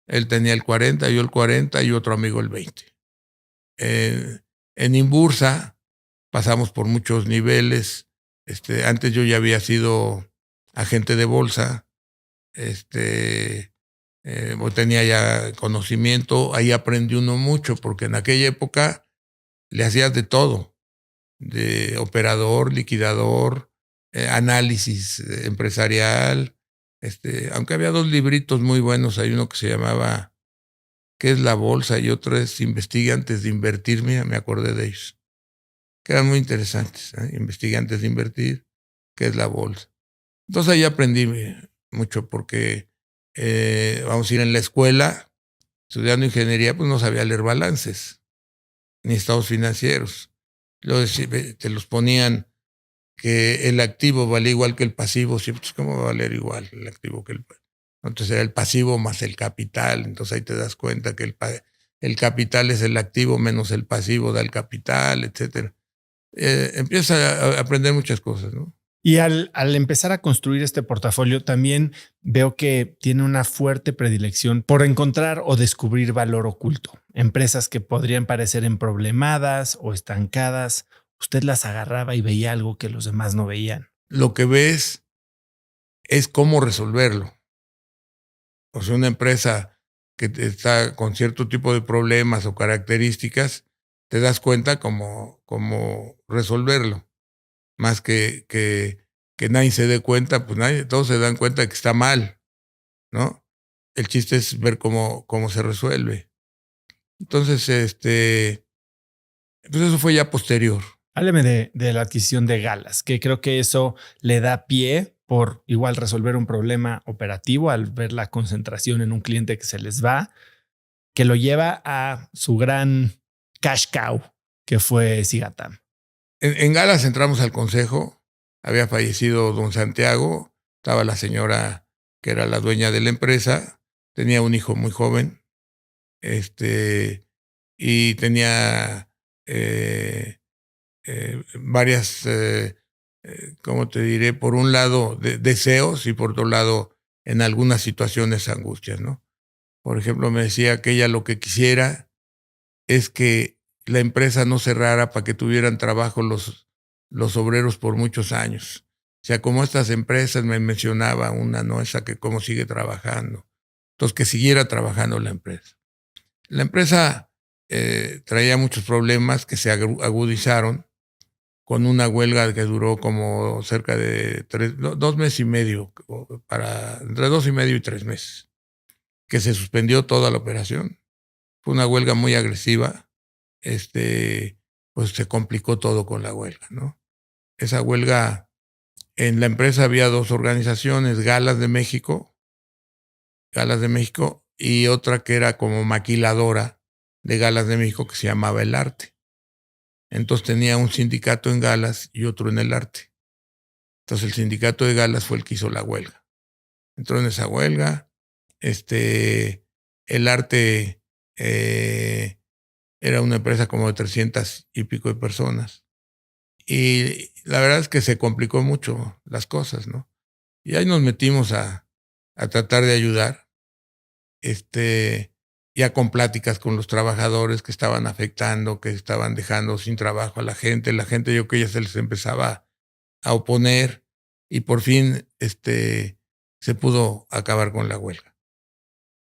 Él tenía el 40, yo el 40 y otro amigo el 20. En Inbursa pasamos por muchos niveles. Antes yo ya había sido agente de bolsa. Tenía ya conocimiento. Ahí aprendí uno mucho, porque en aquella época le hacías de todo. De operador, liquidador, análisis empresarial. Aunque había 2 libritos muy buenos, hay uno que se llamaba ¿Qué es la bolsa? Y otro es Investigue antes de invertir. Mira, me acordé de ellos, que eran muy interesantes, ¿eh? Investigue antes de invertir, ¿qué es la bolsa? Entonces ahí aprendí mucho, porque vamos a ir en la escuela, estudiando ingeniería, pues no sabía leer balances, ni estados financieros. Luego te los ponían que el activo valía igual que el pasivo. Siempre, ¿cómo va a valer igual el activo que el pasivo? Entonces era el pasivo más el capital. Entonces ahí te das cuenta que el capital es el activo menos el pasivo da el capital, etcétera. Empiezas a aprender muchas cosas, ¿no? Y al empezar a construir este portafolio, también veo que tiene una fuerte predilección por encontrar o descubrir valor oculto. Empresas que podrían parecer emproblemadas o estancadas, usted las agarraba y veía algo que los demás no veían. lo que ves es cómo resolverlo. O sea, una empresa que está con cierto tipo de problemas o características, te das cuenta cómo resolverlo. Más que nadie se dé cuenta, pues todos se dan cuenta que está mal, ¿no? El chiste es ver cómo se resuelve. Entonces, pues eso fue ya posterior. Hábleme de la adquisición de Galas, que creo que eso le da pie por igual resolver un problema operativo al ver la concentración en un cliente que se les va, que lo lleva a su gran cash cow, que fue Sigatam. En Galas entramos al consejo, había fallecido don Santiago, estaba la señora que era la dueña de la empresa, tenía un hijo muy joven, y tenía varias, ¿cómo te diré? Por un lado, deseos y por otro lado, en algunas situaciones, angustias, ¿no? Por ejemplo, me decía que ella lo que quisiera es que la empresa no cerrara para que tuvieran trabajo los obreros por muchos años. O sea, como estas empresas, me mencionaba una, ¿no? Esa que cómo sigue trabajando. Entonces, que siguiera trabajando la empresa. La empresa traía muchos problemas que se agudizaron con una huelga que duró como cerca de 2 meses y medio, entre 2 y medio y 3 meses, que se suspendió toda la operación. Fue una huelga muy agresiva. Pues se complicó todo con la huelga, ¿no? Esa huelga, en la empresa había 2 organizaciones, Galas de México y otra que era como maquiladora de Galas de México que se llamaba El Arte. Entonces tenía un sindicato en Galas y otro en El Arte. Entonces el sindicato de Galas fue el que hizo la huelga. Entró en esa huelga. El Arte era una empresa como de 300 y pico de personas. Y la verdad es que se complicó mucho las cosas, ¿no? Y ahí nos metimos a tratar de ayudar. Ya con pláticas con los trabajadores que estaban afectando, que estaban dejando sin trabajo a la gente. La gente, yo que ya se les empezaba a oponer y por fin se pudo acabar con la huelga.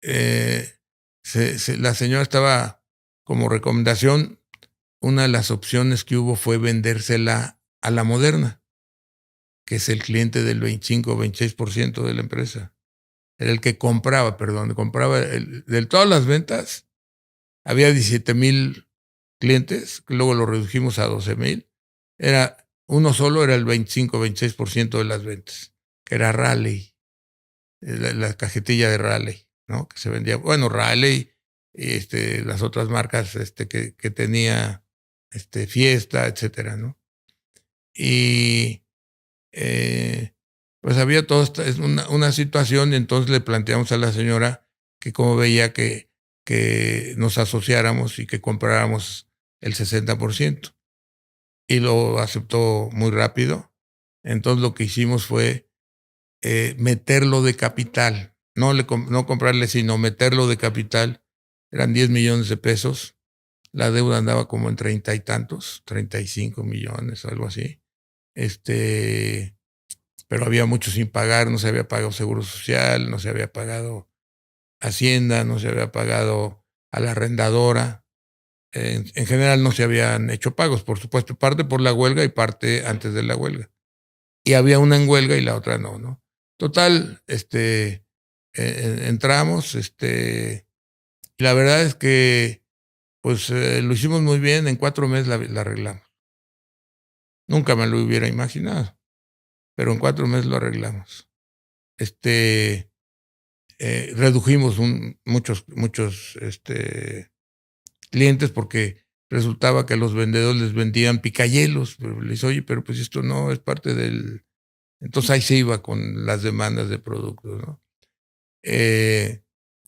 La señora estaba como recomendación, una de las opciones que hubo fue vendérsela a La Moderna, que es el cliente del 25 o 26% de la empresa. Era el que compraba de todas las ventas, había 17,000 clientes, que luego lo redujimos a 12,000. Uno solo era el 25 o 26% de las ventas, que era Raleigh, la cajetilla de Raleigh, ¿no? Que se vendía, bueno, Raleigh, las otras marcas que tenía Fiesta, etcétera, ¿no? Y pues había una situación, y entonces le planteamos a la señora que como veía que nos asociáramos y que compráramos el 60%. Y lo aceptó muy rápido. Entonces lo que hicimos fue meterlo de capital, no comprarle, sino meterlo de capital. Eran 10 millones de pesos. La deuda andaba como en 30 y tantos, 35 millones, algo así. Pero había mucho sin pagar, no se había pagado Seguro Social, no se había pagado Hacienda, no se había pagado a la arrendadora. En general no se habían hecho pagos, por supuesto, parte por la huelga y parte antes de la huelga. Y había una en huelga y la otra no. Total, entramos, y la verdad es que pues lo hicimos muy bien, en 4 meses la arreglamos. Nunca me lo hubiera imaginado, pero en 4 meses lo arreglamos. Redujimos muchos clientes porque resultaba que a los vendedores les vendían picayelos. Pero les oye, pero pues esto no es parte del... Entonces ahí se iba con las demandas de productos, ¿no?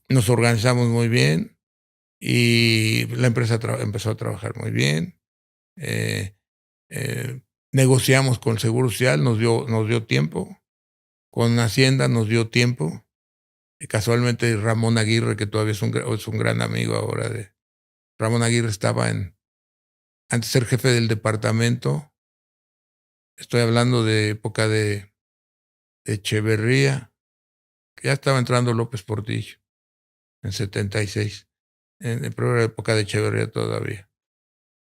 Nos organizamos muy bien y la empresa empezó a trabajar muy bien. Negociamos con Seguro Social, nos dio tiempo. Con Hacienda nos dio tiempo. Casualmente Ramón Aguirre, que todavía es un gran amigo ahora Ramón Aguirre estaba antes de ser jefe del departamento, Estoy hablando de época de Echeverría, que ya estaba entrando López Portillo en 76, en primera época de Echeverría todavía.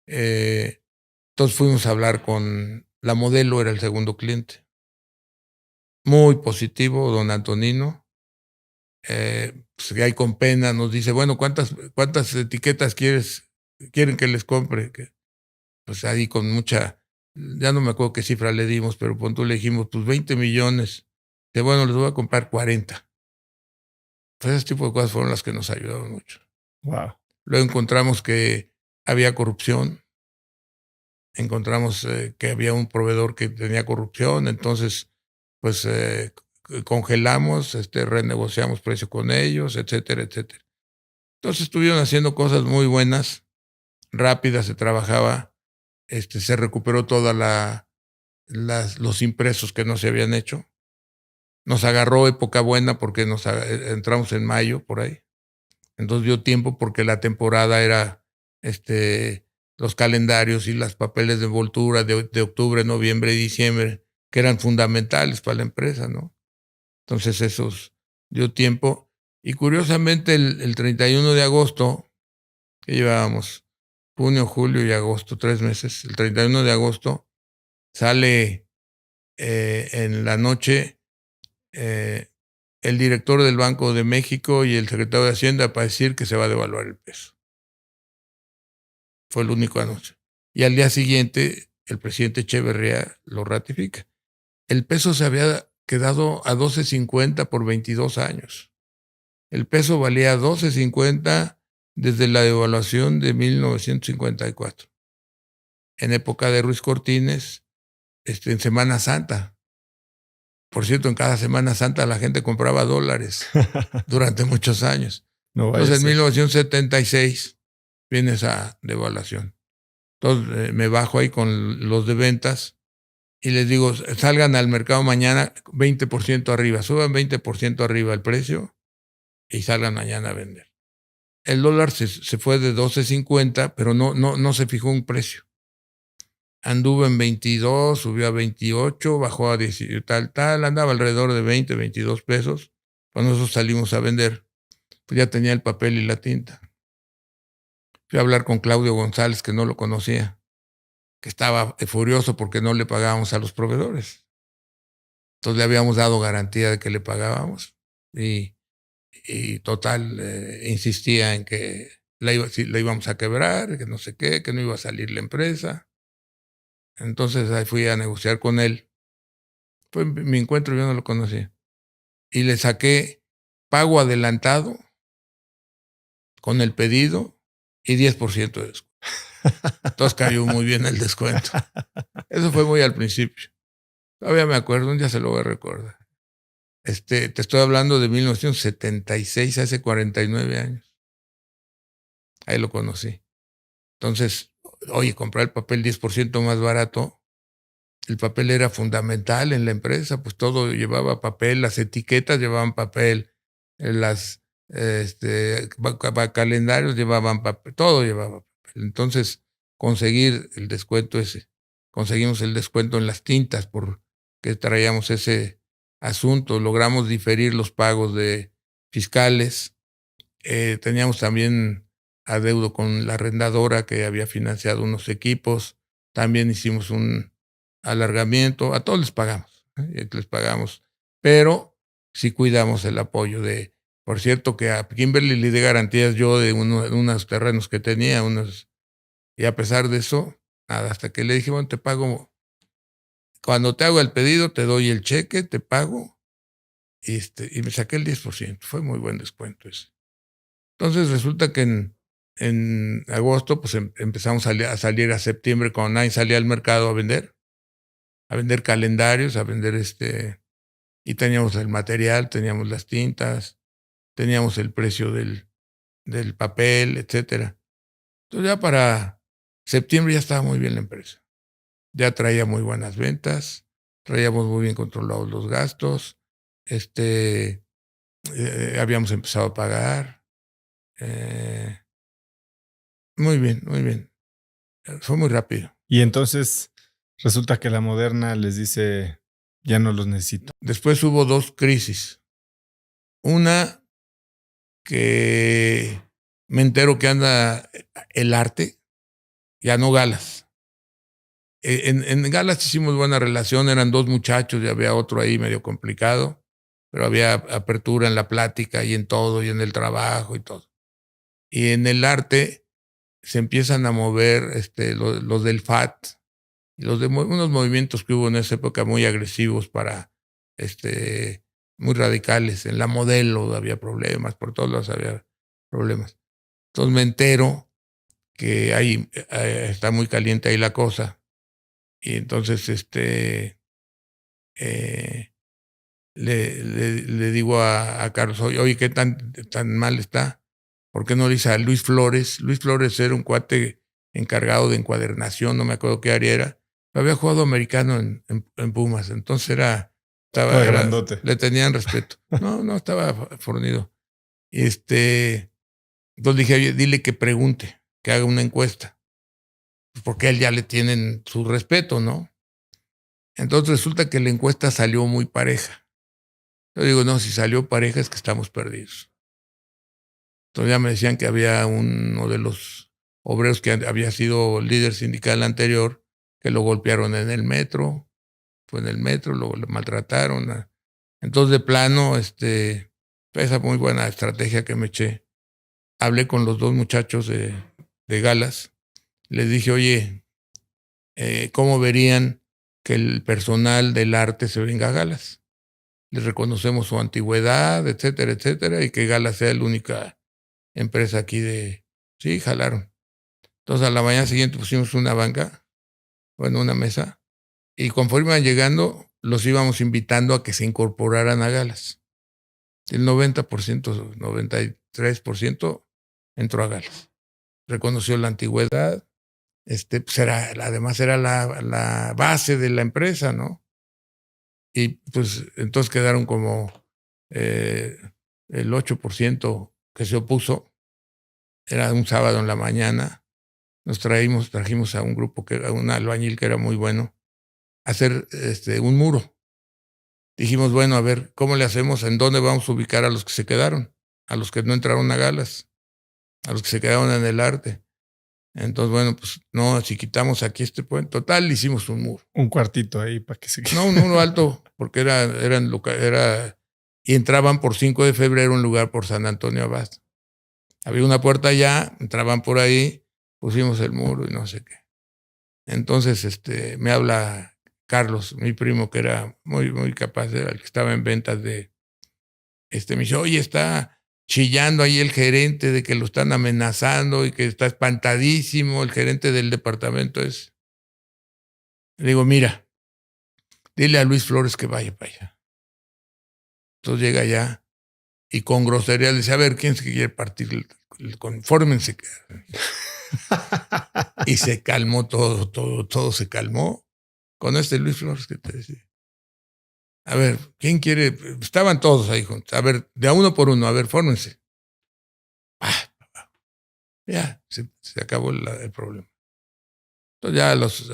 Entonces fuimos a hablar con la Modelo, era el segundo cliente. Muy positivo, don Antonino. Pues ahí con pena nos dice, bueno, ¿cuántas etiquetas quieren que les compre? Pues ahí con mucha, ya no me acuerdo qué cifra le dimos, pero punto le dijimos, pues 20 millones. De bueno, les voy a comprar 40. Pues ese tipo de cosas fueron las que nos ayudaron mucho. Wow. Luego encontramos que había corrupción. Encontramos que había un proveedor que tenía corrupción, entonces pues congelamos, renegociamos precio con ellos, etcétera, etcétera. Entonces estuvieron haciendo cosas muy buenas, rápidas, se trabajaba, se recuperó toda los impresos que no se habían hecho. Nos agarró época buena porque entramos en mayo por ahí. Entonces dio tiempo porque la temporada era los calendarios y los papeles de envoltura de octubre, noviembre y diciembre, que eran fundamentales para la empresa, ¿no? Entonces esos dio tiempo. Y curiosamente el 31 de agosto, que llevábamos junio, julio y agosto, 3 meses, el 31 de agosto sale en la noche el director del Banco de México y el secretario de Hacienda para decir que se va a devaluar el peso. Fue el único anuncio. Y al día siguiente, el presidente Echeverría lo ratifica. El peso se había quedado a 12.50 por 22 años. El peso valía 12.50 desde la devaluación de 1954. En época de Ruiz Cortines, en Semana Santa. Por cierto, en cada Semana Santa la gente compraba dólares durante muchos años. Entonces, en 1976 viene esa devaluación. Entonces, me bajo ahí con los de ventas y les digo, salgan al mercado mañana 20% arriba, suban 20% arriba el precio y salgan mañana a vender. El dólar se fue de 12.50, pero no se fijó un precio. Anduvo en 22, subió a 28, bajó a 10, tal, andaba alrededor de 20, 22 pesos. Cuando nosotros salimos a vender, pues ya tenía el papel y la tinta. Fui a hablar con Claudio González, que no lo conocía, que estaba furioso porque no le pagábamos a los proveedores. Entonces le habíamos dado garantía de que le pagábamos y total, insistía en que la íbamos a quebrar, que no sé qué, que no iba a salir la empresa. Entonces ahí fui a negociar con él. Fue mi encuentro, yo no lo conocía. Y le saqué pago adelantado con el pedido y 10% de descuento. Entonces cayó muy bien el descuento. Eso fue muy al principio. Todavía me acuerdo, un día se lo voy a recordar. Te estoy hablando de 1976, hace 49 años. Ahí lo conocí. Entonces, oye, comprar el papel 10% más barato. El papel era fundamental en la empresa, pues todo llevaba papel, las etiquetas llevaban papel, las calendarios llevaban papel, todo llevaba papel. Entonces, conseguir el descuento conseguimos el descuento en las tintas porque traíamos ese asunto, logramos diferir los pagos de fiscales, teníamos también adeudo con la arrendadora que había financiado unos equipos, también hicimos un alargamiento, a todos les pagamos, pero sí cuidamos el apoyo por cierto que a Kimberly le di garantías yo de unos terrenos que tenía, y a pesar de eso, nada, hasta que le dije, bueno, te pago, cuando te hago el pedido, te doy el cheque, te pago, y me saqué el 10%, fue muy buen descuento ese. Entonces resulta que en agosto, pues empezamos a salir a septiembre, cuando nadie salía al mercado a vender calendarios, a vender y teníamos el material, teníamos las tintas, teníamos el precio del papel, etcétera. Entonces ya para septiembre ya estaba muy bien la empresa. Ya traía muy buenas ventas, traíamos muy bien controlados los gastos, habíamos empezado a pagar. Muy bien, muy bien. Fue muy rápido. Y entonces Resulta que la Moderna les dice, ya no los necesito. Después hubo 2 crisis. Una que me entero que anda el arte, ya no Galas. En Galas hicimos buena relación, eran 2 muchachos y había otro ahí medio complicado, pero había apertura en la plática y en todo, y en el trabajo y todo. Y en el arte se empiezan a mover los del FAT, y unos movimientos que hubo en esa época muy agresivos muy radicales. En la Modelo había problemas, por todos lados había problemas. Entonces me entero que ahí está muy caliente ahí la cosa. Y entonces le digo a Carlos, oye, ¿qué tan mal está? ¿Por qué no le dice a Luis Flores? Luis Flores era un cuate encargado de encuadernación, no me acuerdo qué área era. Había jugado americano en Pumas, entonces le tenían respeto. No, estaba fornido. Entonces dije, oye, dile que pregunte, que haga una encuesta, porque a él ya le tienen su respeto, ¿no? Entonces resulta que la encuesta salió muy pareja. Yo digo, no, si salió pareja es que estamos perdidos. Entonces ya me decían que había uno de los obreros que había sido líder sindical anterior, que lo golpearon en el metro, fue en el metro, lo maltrataron. Entonces de plano, esa muy buena estrategia que me eché. Hablé con los 2 muchachos de Galas, les dije, oye, ¿cómo verían que el personal del arte se venga a Galas? Les reconocemos su antigüedad, etcétera, etcétera, y que Galas sea la única empresa aquí de... Sí, jalaron. Entonces a la mañana siguiente pusimos una banca, una mesa, y conforme iban llegando, los íbamos invitando a que se incorporaran a Galas. El 90%, 93% entró a Galas. Reconoció la antigüedad, pues además era la base de la empresa, ¿no? Y pues entonces quedaron como el 8% que se opuso. Era un sábado en la mañana. Nos trajimos a un grupo, a un albañil que era muy bueno, a hacer un muro. Dijimos, bueno, a ver, ¿cómo le hacemos? ¿En dónde vamos a ubicar a los que se quedaron? A los que no entraron a Galas, a los que se quedaron en el arte. Entonces, bueno, pues no, si quitamos aquí este puente, total, hicimos un muro. Un cuartito ahí para que se quede. No, un muro alto, porque y entraban por 5 de febrero, un lugar por San Antonio Abad. Había una puerta allá, entraban por ahí, pusimos el muro y no sé qué. Entonces, me habla Carlos, mi primo, que era muy, muy capaz, era el que estaba en ventas me dice, oye, está chillando ahí el gerente de que lo están amenazando y que está espantadísimo, el gerente del departamento es. Le digo, mira, dile a Luis Flores que vaya para allá. Entonces llega allá y con grosería le dice, a ver, ¿quién se quiere partir? Confórmense. Y se calmó todo se calmó con Luis Flores que te decía. A ver, ¿quién quiere? Estaban todos ahí juntos. A ver, de a uno por uno, a ver, fórmense. Ya, se acabó el problema. Entonces ya a los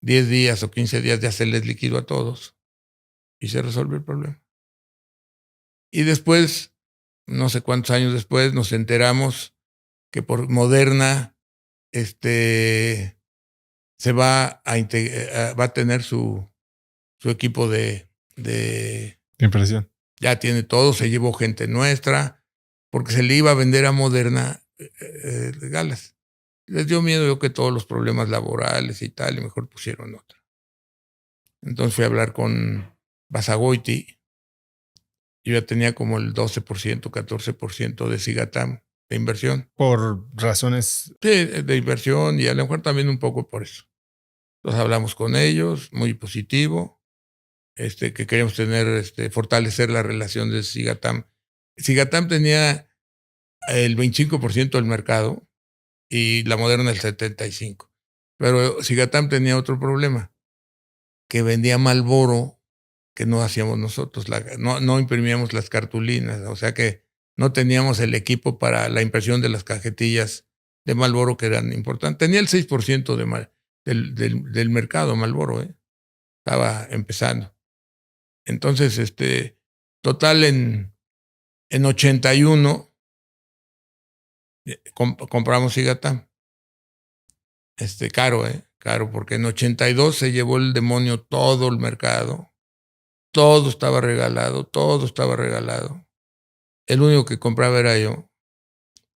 10 días o 15 días ya se les liquidó a todos y se resolvió el problema. Y después, no sé cuántos años después, nos enteramos que por Moderna se va a tener su equipo de impresión. Ya tiene todo, se llevó gente nuestra, porque se le iba a vender a Moderna Galas. Les dio miedo yo que todos los problemas laborales y tal, y mejor pusieron otra. Entonces fui a hablar con Basagoiti. Yo ya tenía como el 12%, 14% de Sigatam de inversión. Por razones... Sí, de inversión y a lo mejor también un poco por eso. Entonces hablamos con ellos, muy positivo, que queríamos fortalecer la relación de Sigatam. Sigatam tenía el 25% del mercado y la Moderna el 75%. Pero Sigatam tenía otro problema, que vendía Marlboro que no hacíamos nosotros, no imprimíamos las cartulinas, o sea que no teníamos el equipo para la impresión de las cajetillas de Marlboro que eran importantes. Tenía el 6% del mercado Marlboro, estaba empezando. Entonces, total en 81 compramos Cigatam. Caro, porque en 82 se llevó el demonio todo el mercado. Todo estaba regalado. El único que compraba era yo.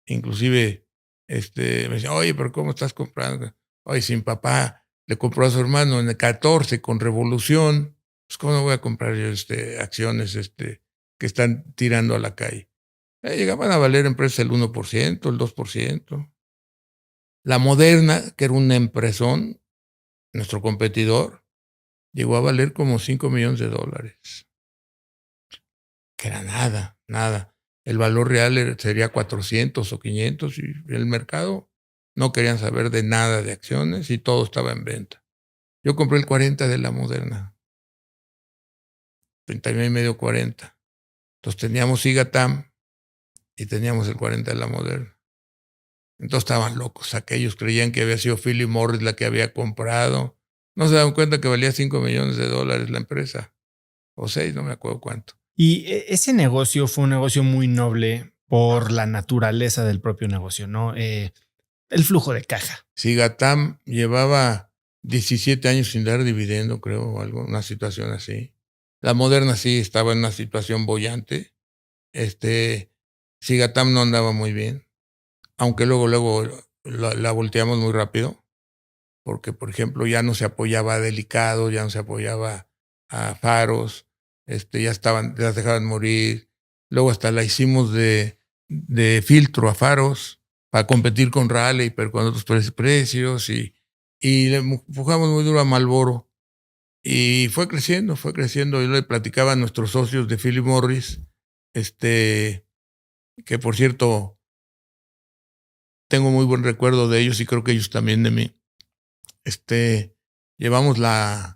Inclusive, me decía, oye, pero ¿cómo estás comprando? Oye, si mi papá le compró a su hermano en el 14 con Revolución, pues ¿cómo no voy a comprar yo acciones que están tirando a la calle? Llegaban a valer empresas el 1%, el 2%. La Moderna, que era una empresón, nuestro competidor, llegó a valer como $5 millones. Que era nada. El valor real sería 400 o 500 y el mercado no querían saber de nada de acciones y todo estaba en venta. Yo compré el 40 de la Moderna. 39,5, 40. Entonces teníamos Cigatam y teníamos el 40 de la Moderna. Entonces estaban locos. Aquellos creían que había sido Philip Morris la que había comprado. No se daban cuenta que valía $5 millones la empresa. O 6, no me acuerdo cuánto. Y ese negocio fue un negocio muy noble por la naturaleza del propio negocio, ¿no? El flujo de caja. Cigatam llevaba 17 años sin dar dividendo, creo, o algo, una situación así. La Moderna sí estaba en una situación boyante. Cigatam no andaba muy bien. Aunque luego la volteamos muy rápido, porque, por ejemplo, ya no se apoyaba a Delicado, ya no se apoyaba a Faros, las dejaban morir. Luego hasta la hicimos de filtro a Faros para competir con Raleigh, pero con otros precios, y le empujamos muy duro a Marlboro. Y fue creciendo. Yo le platicaba a nuestros socios de Philip Morris, que por cierto, tengo muy buen recuerdo de ellos y creo que ellos también de mí. Llevamos le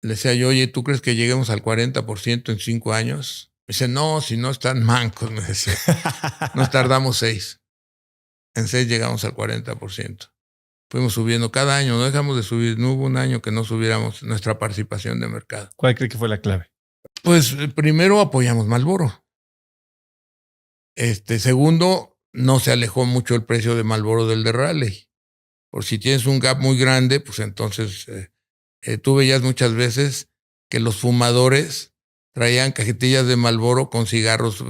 decía yo, oye, ¿tú crees que lleguemos al 40% en 5 años? Me dice, no, si no están mancos, me decía. Nos tardamos 6. En 6 llegamos al 40%. Fuimos subiendo cada año, no dejamos de subir. No hubo un año que no subiéramos nuestra participación de mercado. ¿Cuál cree que fue la clave? Pues primero apoyamos Marlboro. Segundo, no se alejó mucho el precio de Marlboro del de Raleigh. Por si tienes un gap muy grande, pues entonces tú veías muchas veces que los fumadores traían cajetillas de Marlboro con cigarros,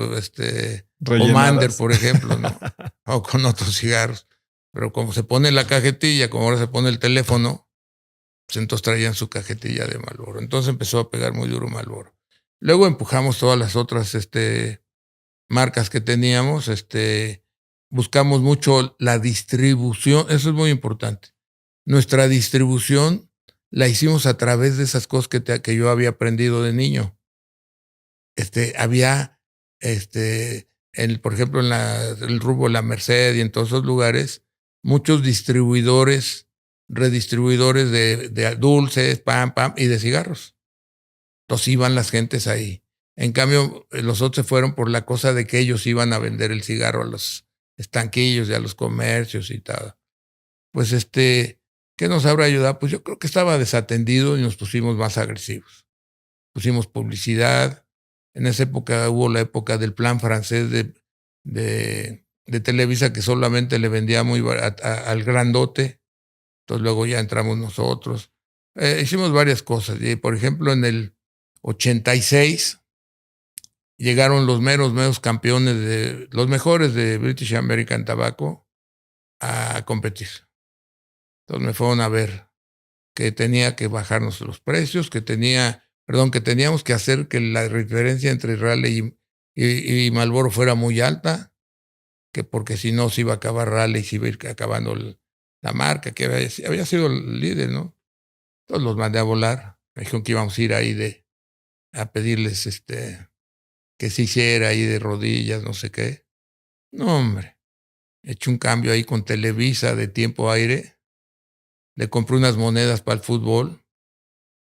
Commander, por ejemplo, ¿no? O con otros cigarros. Pero como se pone la cajetilla, como ahora se pone el teléfono, pues entonces traían su cajetilla de Marlboro. Entonces empezó a pegar muy duro Marlboro. Luego empujamos todas las otras marcas que teníamos, buscamos mucho la distribución, eso es muy importante. Nuestra distribución la hicimos a través de esas cosas que yo había aprendido de niño. Había, por ejemplo, en el rubro La Merced y en todos esos lugares, muchos redistribuidores de dulces, pam, y de cigarros. Entonces iban las gentes ahí. En cambio, los otros se fueron por la cosa de que ellos iban a vender el cigarro a los estanquillos y a los comercios y tal. Pues, ¿qué nos habrá ayudado? Pues yo creo que estaba desatendido y nos pusimos más agresivos. Pusimos publicidad. En esa época hubo la época del plan francés de Televisa, que solamente le vendía muy barato al grandote. Entonces luego ya entramos nosotros. Hicimos varias cosas. Y, por ejemplo, en el 86 llegaron los meros campeones los mejores de British American Tobacco a competir. Entonces me fueron a ver que tenía que bajarnos los precios, que teníamos que hacer que la diferencia entre Raleigh y Marlboro fuera muy alta, que porque si no se iba a acabar Raleigh, se iba a ir acabando la marca, que había sido el líder, ¿no? Entonces los mandé a volar. Me dijeron que íbamos a ir ahí a pedirles que se hiciera ahí de rodillas, no sé qué. No, hombre. He hecho un cambio ahí con Televisa de tiempo aire. Le compré unas monedas para el fútbol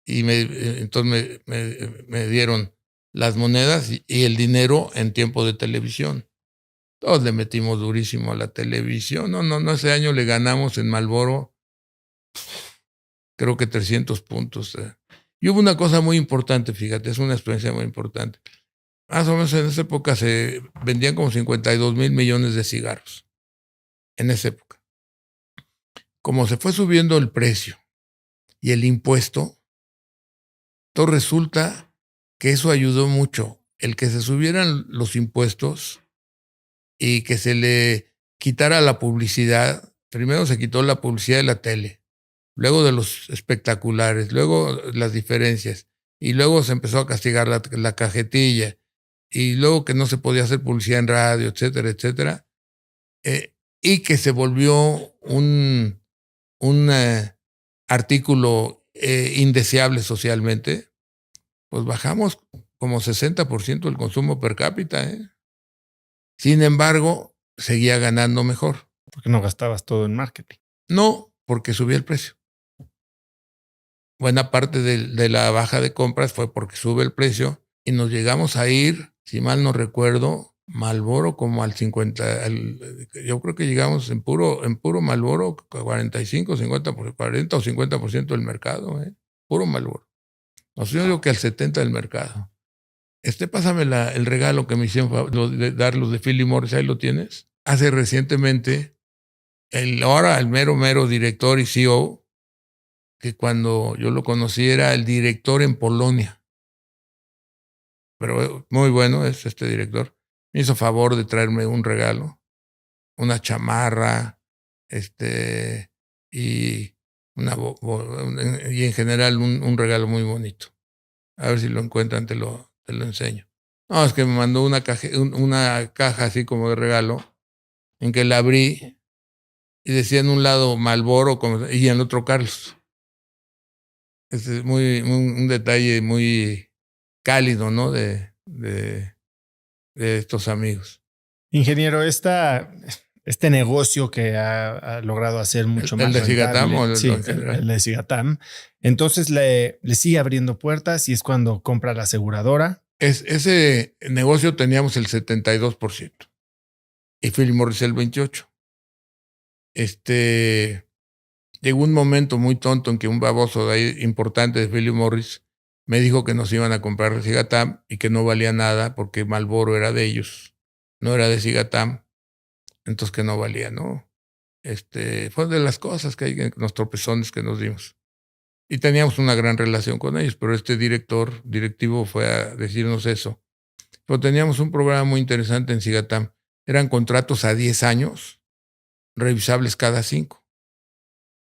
y entonces me dieron las monedas y el dinero en tiempo de televisión. Todos le metimos durísimo a la televisión. No, ese año le ganamos en Marlboro creo que 300 puntos. Y hubo una cosa muy importante, fíjate, es una experiencia muy importante. Más o menos en esa época se vendían como 52,000 millones de cigarros. En esa época. Como se fue subiendo el precio y el impuesto, todo resulta que eso ayudó mucho. El que se subieran los impuestos y que se le quitara la publicidad. Primero se quitó la publicidad de la tele, luego de los espectaculares, luego las diferencias, y luego se empezó a castigar la cajetilla, y luego que no se podía hacer publicidad en radio, etcétera, etcétera, y que se volvió un artículo indeseable socialmente, pues bajamos como 60% el consumo per cápita. Sin embargo, seguía ganando mejor. Porque no gastabas todo en marketing. No, porque subía el precio. Buena parte de la baja de compras fue porque sube el precio y nos llegamos a ir, si mal no recuerdo, Marlboro como al 50, yo creo que llegamos en puro Marlboro 45, 50, 40 o 50% del mercado, puro Marlboro. No sé, yo digo que al 70% del mercado. Pásame el regalo que me hicieron de dar los de Philip Morris, ahí lo tienes. Hace recientemente, ahora el mero director y CEO, que cuando yo lo conocí era el director en Polonia. Pero muy bueno es este director. Me hizo favor de traerme un regalo, una chamarra, y en general un regalo muy bonito. A ver si lo encuentran, te lo enseño. No, es que me mandó una caja así como de regalo, en que la abrí y decía en un lado Marlboro y en el otro Carlos. Es un detalle muy cálido, ¿no? De estos amigos. Ingeniero, este negocio que ha logrado hacer mucho más ¿El de Cigatam o el de Cigatam, entonces le sigue abriendo puertas y es cuando compra la aseguradora. Ese negocio teníamos el 72% y Philip Morris el 28%. Llegó un momento muy tonto en que un baboso de ahí importante de Philip Morris me dijo que nos iban a comprar Cigatam y que no valía nada porque Marlboro era de ellos, no era de Cigatam, entonces que no valía, ¿no? Fue de las cosas que hay en los tropezones que nos dimos. Y teníamos una gran relación con ellos, pero este directivo fue a decirnos eso. Pero teníamos un programa muy interesante en Cigatam. Eran contratos a 10 años, revisables cada 5.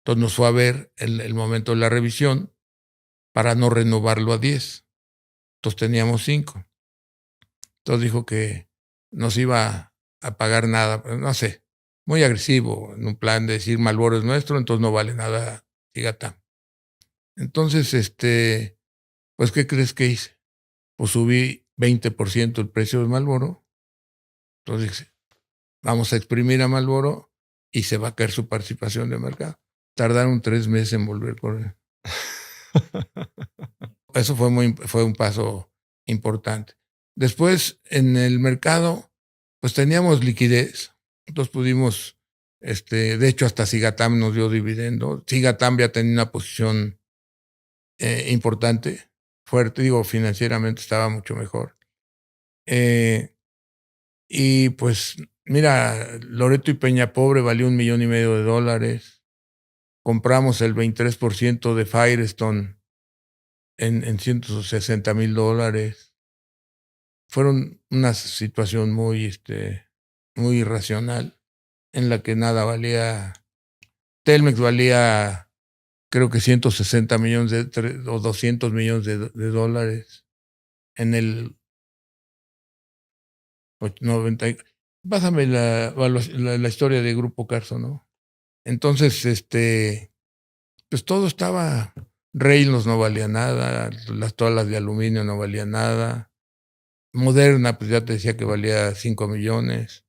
Entonces nos fue a ver el momento de la revisión para no renovarlo a 10. Entonces teníamos 5. Entonces dijo que nos iba a pagar nada, no sé, muy agresivo, en un plan de decir Marlboro es nuestro, entonces no vale nada Cigatam. Entonces, pues, ¿qué crees que hice? Pues subí 20% el precio de Marlboro. Entonces dije, vamos a exprimir a Marlboro y se va a caer su participación de mercado. Tardaron 3 meses en volver por él. Eso fue un paso importante. Después, en el mercado, pues teníamos liquidez. Entonces pudimos, de hecho, hasta Cigatam nos dio dividendo. Cigatam ya tenía una posición importante, fuerte, financieramente estaba mucho mejor. Y pues, mira, Loreto y Peña Pobre valió $1.5 million. Compramos el 23% de Firestone en $160,000. Fueron una situación muy irracional en la que nada valía. Telmex valía creo que 160 millones o 200 millones de dólares en el 90. Pásame la historia de Grupo Carso, ¿no? Entonces, pues todo estaba. Reynolds no valía nada, las toallas de aluminio no valían nada. Moderna, pues ya te decía que valía 5 millones.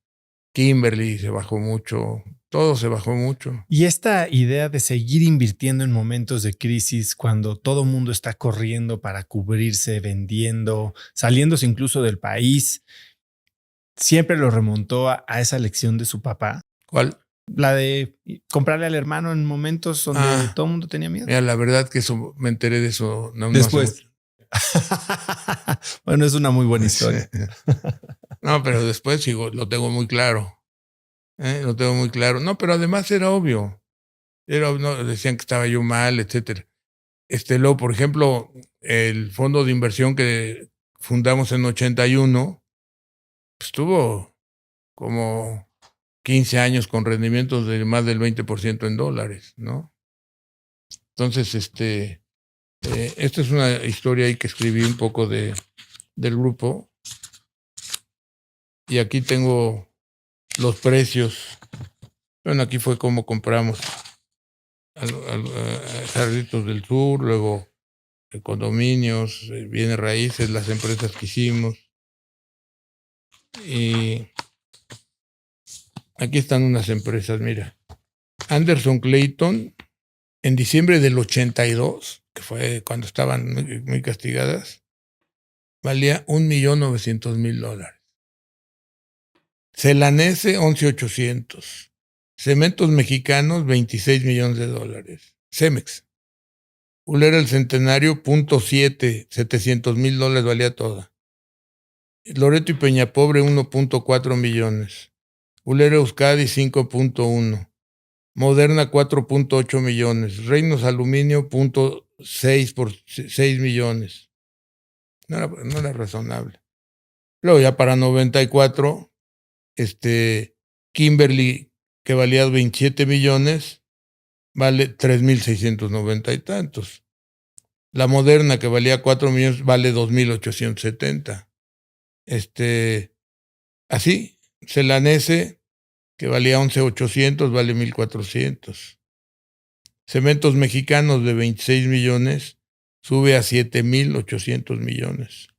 Kimberly se bajó mucho. Todo se bajó mucho. Y esta idea de seguir invirtiendo en momentos de crisis, cuando todo el mundo está corriendo para cubrirse, vendiendo, saliéndose incluso del país, ¿siempre lo remontó a esa lección de su papá? ¿Cuál? La de comprarle al hermano en momentos donde todo el mundo tenía miedo. Mira, la verdad que eso, me enteré de eso. No Después. Bueno, es una muy buena historia. No, pero después lo tengo muy claro. Lo tengo muy claro. No, pero además era obvio. No, decían que estaba yo mal, etcétera. Luego, por ejemplo, el fondo de inversión que fundamos en 81, pues tuvo como 15 años con rendimientos de más del 20% en dólares, ¿no? Entonces, esta es una historia ahí que escribí un poco del grupo. Y aquí tengo los precios. Bueno, aquí fue como compramos a Jarditos del Sur, luego condominios, bienes raíces, las empresas que hicimos. Y aquí están unas empresas, mira. Anderson Clayton, en diciembre del 82, que fue cuando estaban muy castigadas, valía $1,900,000. Celanese, 11,800. Cementos Mexicanos, $26 millones. Cemex. Ulera El Centenario, .7, $700,000 valía toda. Loreto y Peñapobre, 1.4 millones. Ulera Euskadi, 5.1. Moderna, 4.8 millones. Reinos Aluminio, .6 por 6 millones. No era razonable. Luego ya para 94, Kimberly, que valía 27 millones, vale 3,690 y tantos. La Moderna, que valía 4 millones, vale 2,870. Así, Celanese, que valía 11,800, vale 1,400. Cementos Mexicanos, de 26 millones, sube a 7,800 millones.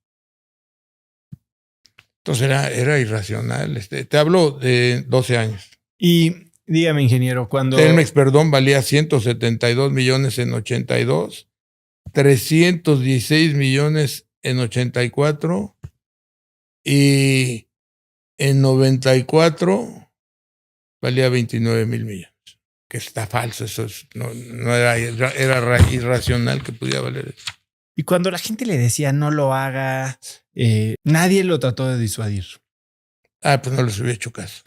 Entonces era irracional. Te hablo de 12 años. Y dígame, ingeniero, cuando... Telmex, perdón, valía 172 millones en 82, 316 millones en 84 y en 94 valía 29,000 millones. Que está falso, eso no era irracional que pudiera valer eso. Y cuando la gente le decía no lo haga, nadie lo trató de disuadir. Pues no les hubiera hecho caso.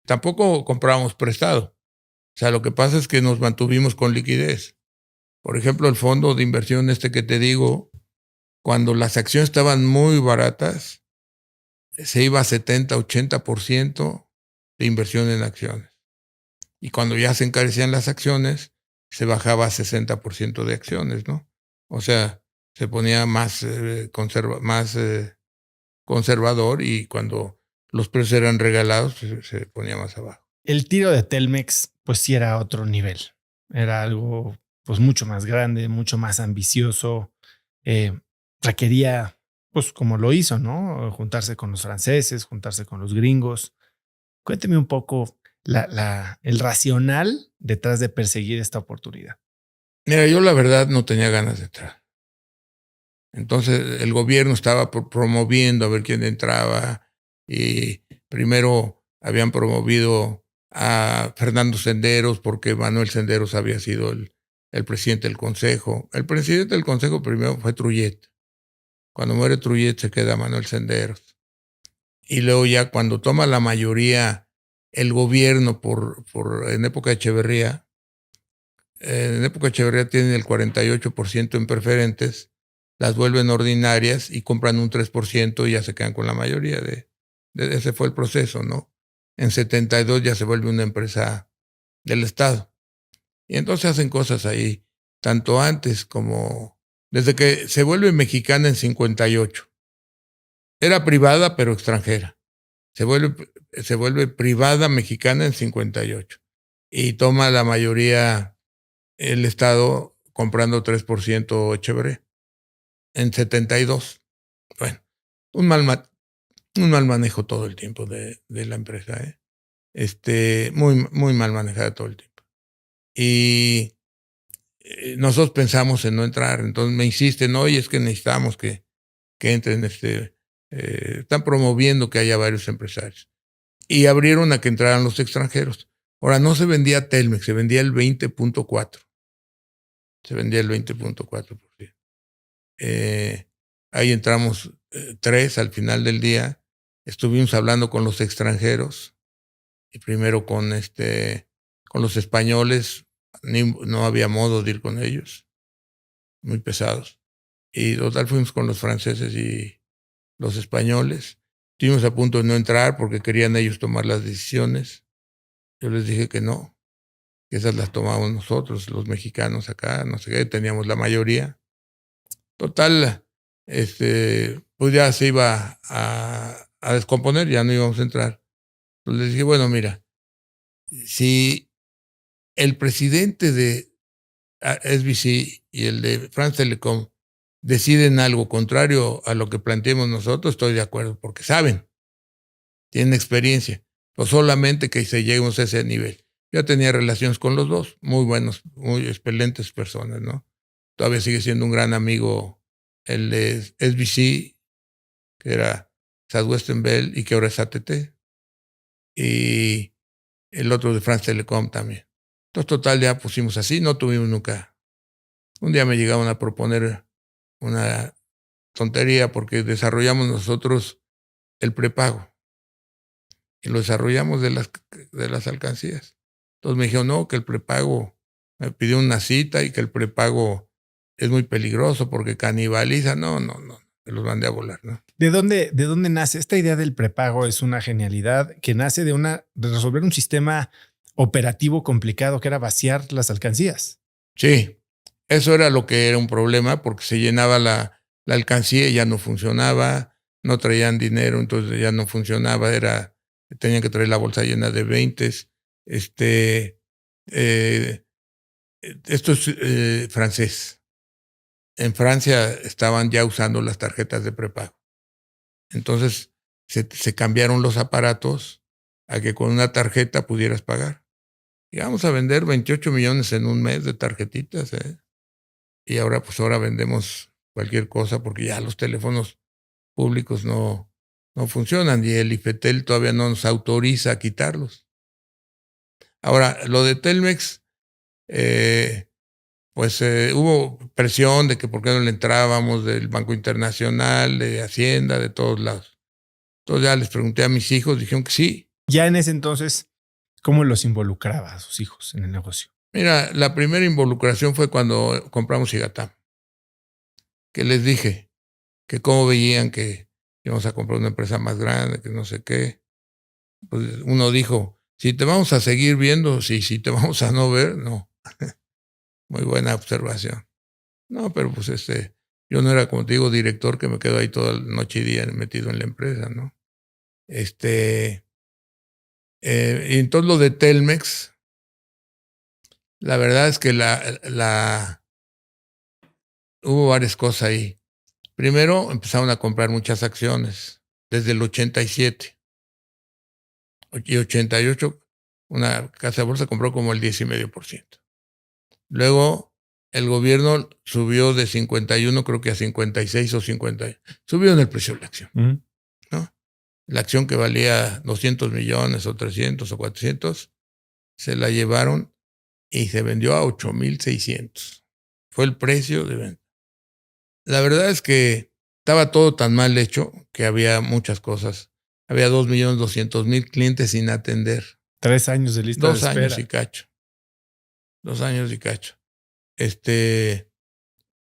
Tampoco comprábamos prestado. O sea, lo que pasa es que nos mantuvimos con liquidez. Por ejemplo, el fondo de inversión que te digo, cuando las acciones estaban muy baratas, se iba a 70-80% de inversión en acciones. Y cuando ya se encarecían las acciones, se bajaba a 60% de acciones, ¿no? O sea, se ponía más conservador, y cuando los precios eran regalados, se ponía más abajo. El tiro de Telmex, pues sí era otro nivel. Era algo pues mucho más grande, mucho más ambicioso. Requería, pues como lo hizo, ¿no? Juntarse con los franceses, juntarse con los gringos. Cuénteme un poco el racional detrás de perseguir esta oportunidad. Mira, yo la verdad no tenía ganas de entrar. Entonces el gobierno estaba promoviendo a ver quién entraba, y primero habían promovido a Fernando Senderos porque Manuel Senderos había sido el presidente del consejo. El presidente del consejo primero fue Trullet. Cuando muere Trullet se queda Manuel Senderos. Y luego ya cuando toma la mayoría el gobierno en época de Echeverría, tienen el 48% en preferentes, las vuelven ordinarias y compran un 3% y ya se quedan con la mayoría. Ese fue el proceso, ¿no? En 72 ya se vuelve una empresa del Estado. Y entonces hacen cosas ahí, tanto antes como desde que se vuelve mexicana en 58. Era privada pero extranjera. Se vuelve privada mexicana en 58. Y toma la mayoría el Estado comprando 3% Echeverría en 72. Bueno, un mal manejo todo el tiempo de la empresa, muy, muy mal manejada todo el tiempo. Y nosotros pensamos en no entrar. Entonces me insisten, oye, es que necesitamos que entren, están promoviendo que haya varios empresarios. y abrieron a que entraran los extranjeros. Ahora, no se vendía Telmex, se vendía el 20.4%. Se vendía el 20.4%. Ahí entramos 3 al final del día. Estuvimos hablando con los extranjeros y primero con los españoles. No había modo de ir con ellos, muy pesados. Y total fuimos con los franceses y los españoles. Estuvimos a punto de no entrar porque querían ellos tomar las decisiones. Yo les dije que no, que esas las tomamos nosotros, los mexicanos acá, no sé qué, teníamos la mayoría. Total, pues ya se iba a descomponer, ya no íbamos a entrar. Entonces les dije, bueno, mira, si el presidente de SBC y el de France Telecom deciden algo contrario a lo que planteemos nosotros, estoy de acuerdo, porque saben, tienen experiencia, o solamente que lleguemos a ese nivel. Yo tenía relaciones con los dos, muy buenos, muy excelentes personas, ¿no? Todavía sigue siendo un gran amigo el de SBC, que era Southwestern Bell y que ahora es AT&T, y el otro de France Telecom también. Entonces, total, ya pusimos así, no tuvimos nunca. Un día me llegaron a proponer una tontería porque desarrollamos nosotros el prepago y lo desarrollamos de las alcancías. Entonces me dijeron, no, que el prepago, me pidió una cita y que el prepago es muy peligroso porque canibaliza. No, se los mandé a volar, ¿no? ¿De dónde nace esta idea del prepago? Es una genialidad que nace de resolver un sistema operativo complicado que era vaciar las alcancías. Sí, eso era lo que era un problema porque se llenaba la alcancía y ya no funcionaba, no traían dinero, entonces ya no funcionaba, tenían que traer la bolsa llena de 20. Esto es francés. En Francia estaban ya usando las tarjetas de prepago. Entonces se cambiaron los aparatos a que con una tarjeta pudieras pagar. Y vamos a vender 28 millones en un mes de tarjetitas, ¿eh? Y ahora vendemos cualquier cosa porque ya los teléfonos públicos no funcionan y el IFETEL todavía no nos autoriza a quitarlos. Ahora, lo de Telmex, hubo presión de que por qué no le entrábamos del Banco Internacional, de Hacienda, de todos lados. Entonces ya les pregunté a mis hijos, dijeron que sí. Ya en ese entonces, ¿cómo los involucraba a sus hijos en el negocio? Mira, la primera involucración fue cuando compramos Cigatam, que les dije que cómo veían que íbamos a comprar una empresa más grande, que no sé qué. Pues uno dijo, si te vamos a seguir viendo, sí, si te vamos a no ver, no. Muy buena observación. No, pero pues yo no era, como te digo, director que me quedo ahí toda la noche y día metido en la empresa, ¿no? Y entonces lo de Telmex, la verdad es que hubo varias cosas ahí. Primero empezaron a comprar muchas acciones desde el 87 y 88. Una casa de bolsa compró como el 10.5%. Luego el gobierno subió de 51, creo que a 56 o 50. Subió en el precio de la acción, ¿no? La acción que valía 200 millones o 300 o 400, se la llevaron y se vendió a 8,600. Fue el precio de venta. La verdad es que estaba todo tan mal hecho que había muchas cosas. Había 2,200,000 clientes sin atender. 3 años de lista de espera. 2 años y cacho. 2 años y cacho.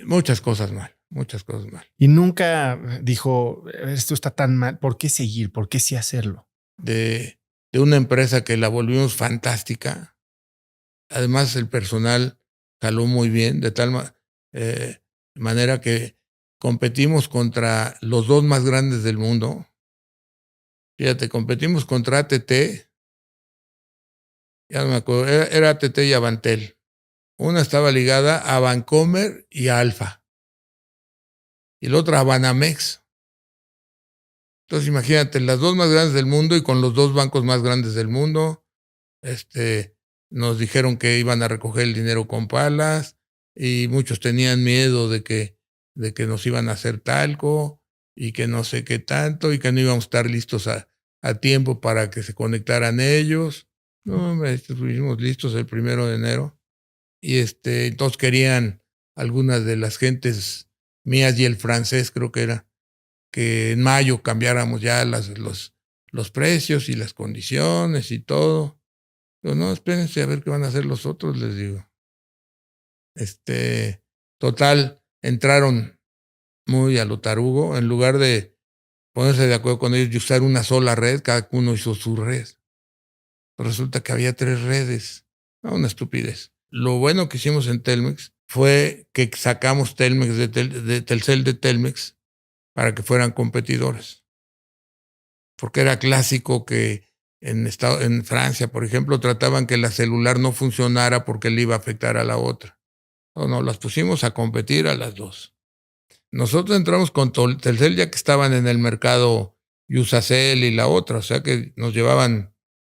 Muchas cosas mal. Y nunca dijo, esto está tan mal, ¿por qué seguir? ¿Por qué sí hacerlo? De una empresa que la volvimos fantástica. Además, el personal jaló muy bien, de tal manera que competimos contra los 2 más grandes del mundo. Fíjate, competimos contra AT&T. Ya no me acuerdo, era AT&T y Avantel. Una estaba ligada a Bancomer y a Alfa. Y la otra a Banamex. Entonces imagínate, las 2 más grandes del mundo y con los 2 bancos más grandes del mundo. Nos dijeron que iban a recoger el dinero con palas y muchos tenían miedo de que nos iban a hacer talco y que no sé qué tanto y que no íbamos a estar listos a tiempo para que se conectaran ellos. No, hombre, estuvimos listos el 1 de enero. Y entonces querían algunas de las gentes mías y el francés, creo que era, que en mayo cambiáramos ya los precios y las condiciones y todo. Pero no, espérense a ver qué van a hacer los otros, les digo. Total, entraron muy a lo tarugo. En lugar de ponerse de acuerdo con ellos y usar una sola red, cada uno hizo su red. Pero resulta que había 3 redes. No, una estupidez. Lo bueno que hicimos en Telmex fue que sacamos Telmex de Telcel de Telmex para que fueran competidores. Porque era clásico que en Francia, por ejemplo, trataban que la celular no funcionara porque le iba a afectar a la otra. No, las pusimos a competir a las dos. Nosotros entramos con Telcel ya que estaban en el mercado Usacell y la otra, o sea que nos llevaban